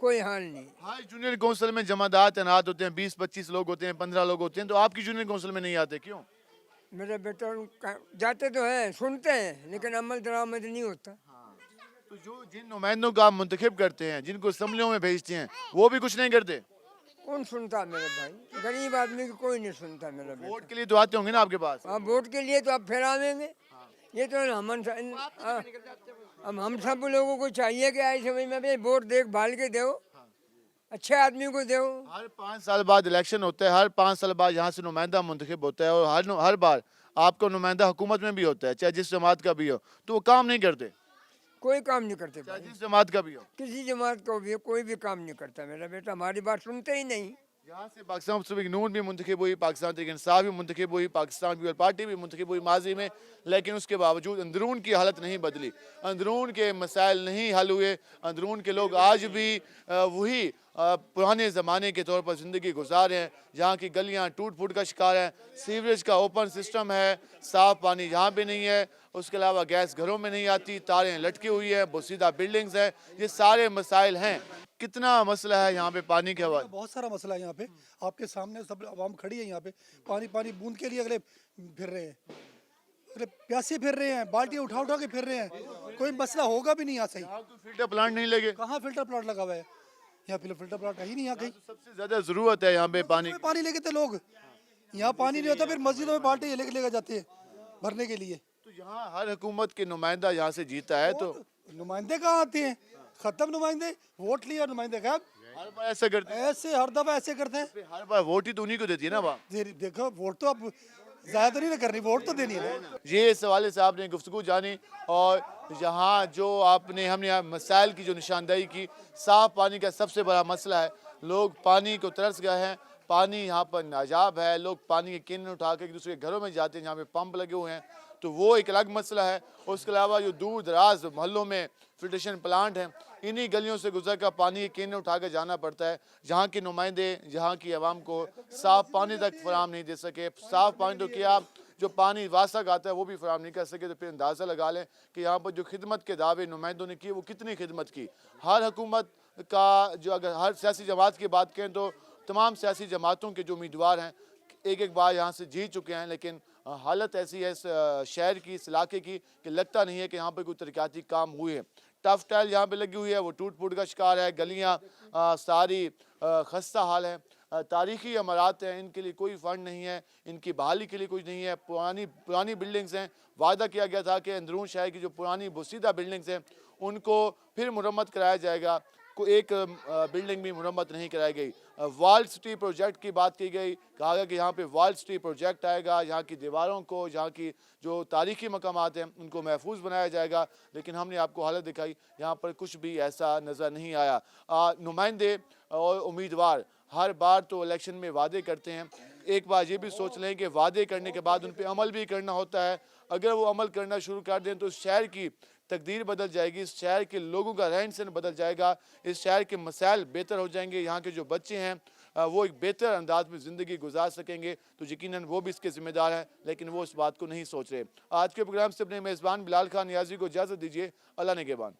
कोई हाल नहीं। हाँ, जूनियर कौंसिल में जमादार तैनात होते हैं, 20-25 लोग होते हैं, 15 लोग होते हैं, तो आपकी जूनियर कौंसिल में नहीं आते क्यों? मेरा बेटा जाते तो हैं, सुनते हैं, लेकिन अमल दरामद नहीं होता। तो जो जिन नुमाइंदों का आप मुंतखब करते हैं, जिनको असम्बलियों में भेजते हैं, वो भी कुछ नहीं करते। कौन सुनता मेरे भाई, गरीब आदमी को कोई नहीं सुनता मेरा बेटा। वोट के लिए तो आते होंगे ना आपके पास? हाँ, वोट के लिए तो आप फिर आवेंगे। ये तो हम सब लोगों को चाहिए कि ऐसे समय में वोट देख भाल के दो, अच्छे आदमी को दो। हर 5 साल बाद इलेक्शन होता है, हर 5 साल बाद यहाँ से नुमाइंदा मुंतखब होता है और हर बार आपका नुमाइंदा हुकूमत में भी होता है, चाहे जिस जमात का भी हो, तो वो काम नहीं करते। कोई काम नहीं करते, चाहे जिस जमात का भी हो, किसी जमात को भी कोई भी काम नहीं करता। मेरा बेटा हमारी बात सुनते ही नहीं। यहाँ से पाकिस्तान मुस्लिम नून भी मुंतखब हुई, पाकिस्तान तहरीक इंसाफ भी मुंतखब हुई, पाकिस्तान पीपल पार्टी भी मुंतखब हुई माजी में, लेकिन उसके बावजूद अंदरून की हालत नहीं बदली, अंदरून के मसाइल नहीं हल हुए। अंदरून के लोग आज भी वही पुराने ज़माने के तौर पर ज़िंदगी गुजार रहे हैं, जहाँ की गलियाँ टूट फूट का शिकार हैं, सीवरेज का ओपन सिस्टम है, साफ़ पानी यहाँ पे नहीं है, उसके अलावा गैस घरों में नहीं आती, तारें लटकी हुई हैं, बोसीदा बिल्डिंग्स हैं, ये सारे मसाइल हैं। कितना मसला है यहाँ पे पानी के हवाले? बहुत सारा मसला है यहाँ पे, आपके सामने सब आवाम खड़ी है यहाँ पे, पानी पानी बूंद के लिए अगले फिर रहे हैं, अगले प्यासे फिर रहे हैं, बाल्टियाँ उठा उठा के फिर रहे हैं, कोई मसला होगा भी नहीं यहाँ सही। फिल्टर प्लांट नहीं लगे, कहाँ फिल्टर प्लांट लगा हुआ है? यहाँ फिल्टर प्लांट है ही नहीं यहाँ कहीं। सबसे ज़्यादा ज़रूरत है यहाँ पे पानी। पानी लेके थे लोग, यहाँ पानी नहीं होता, फिर मस्जिदों में बाल्टी लेके जाते हैं भरने के लिए। तो यहाँ हर हुकूमत के नुमाइंदा यहाँ से जीता है, तो नुमाइंदे कहाँ आते हैं? खत्म नुमाइंदे, वोट लिया नुमाइंदे गायब। हर बार ऐसा करते हैं, ऐसे हर दफा ऐसे करते हैं। हर बार वोट ही तो उन्हीं को देती है ना। देखो वोट तो अब ज़्यादा नहीं करनी, वोट तो देनी है। ये इस हवाले से आपने गुफ्तगू जानी, और यहाँ जो हमने यहाँ मसाइल की जो निशानदेही की, साफ़ पानी का सबसे बड़ा मसला है, लोग पानी को तरस गए हैं, पानी यहाँ पर नाजाब है, लोग पानी के केन उठा के एक दूसरे के घरों में जाते हैं जहाँ पे पंप लगे हुए हैं, तो वो एक अलग मसला है। उसके अलावा जो दूर दराज मोहल्लों में फिल्ट्रेशन प्लांट हैं, इन्हीं गलियों से गुजर कर पानी के केन उठा कर जाना पड़ता है, जहाँ के नुमाइंदे जहाँ की आवाम को साफ़ पानी तक फराम नहीं दे सके। साफ़ पानी तो क्या, जो पानी वासक आता है वो भी फराम नहीं कर सके, तो फिर अंदाज़ा लगा लें कि यहाँ पर जो खिदमत के दावे नुमाइंदों ने किए वो कितनी खिदमत की। हर हुकूमत का जो, अगर हर सियासी जमात की बात करें तो तमाम सियासी जमातों के जो उम्मीदवार हैं एक बार यहाँ से जीत चुके हैं, लेकिन हालत ऐसी है इस शहर की, इस इलाके की, कि लगता नहीं है कि यहाँ पर कोई तरक्याती काम हुए हैं। टफ टाइल यहाँ पे लगी हुई है, वो टूट फूट का शिकार है, गलियाँ सारी खस्ता हाल है, तारीखी इमारत हैं, इनके लिए कोई फंड नहीं है, इनकी बहाली के लिए कुछ नहीं है, पुरानी बिल्डिंग्स हैं। वादा किया गया था कि अंदरून शहर की जो पुरानी बोसीदा बिल्डिंग्स हैं उनको फिर मुरम्मत कराया जाएगा, को एक बिल्डिंग भी मुरम्मत नहीं कराई गई। वर्ल्ड सिटी प्रोजेक्ट की बात की गई, कहा गया कि यहाँ पे वर्ल्ड सिटी प्रोजेक्ट आएगा, यहाँ की दीवारों को, यहाँ की जो तारीखी मकामात हैं उनको महफूज बनाया जाएगा, लेकिन हमने आपको हालत दिखाई, यहाँ पर कुछ भी ऐसा नज़र नहीं आया। नुमाइंदे और उम्मीदवार हर बार तो इलेक्शन में वादे करते हैं, एक बार ये भी सोच लें कि वादे करने के बाद उन पर अमल भी करना होता है। अगर वो अमल करना शुरू कर दें तो शहर की तकदीर बदल जाएगी, इस शहर के लोगों का रहन सहन बदल जाएगा, इस शहर के मसाइल बेहतर हो जाएंगे, यहाँ के जो बच्चे हैं वो एक बेहतर अंदाज में ज़िंदगी गुजार सकेंगे, तो यकीनन वो भी इसके ज़िम्मेदार हैं, लेकिन वो इस बात को नहीं सोच रहे। आज के प्रोग्राम से अपने मेज़बान बिलाल खान नियाज़ी को इजाज़त दीजिए। अल्लाह निगहबान।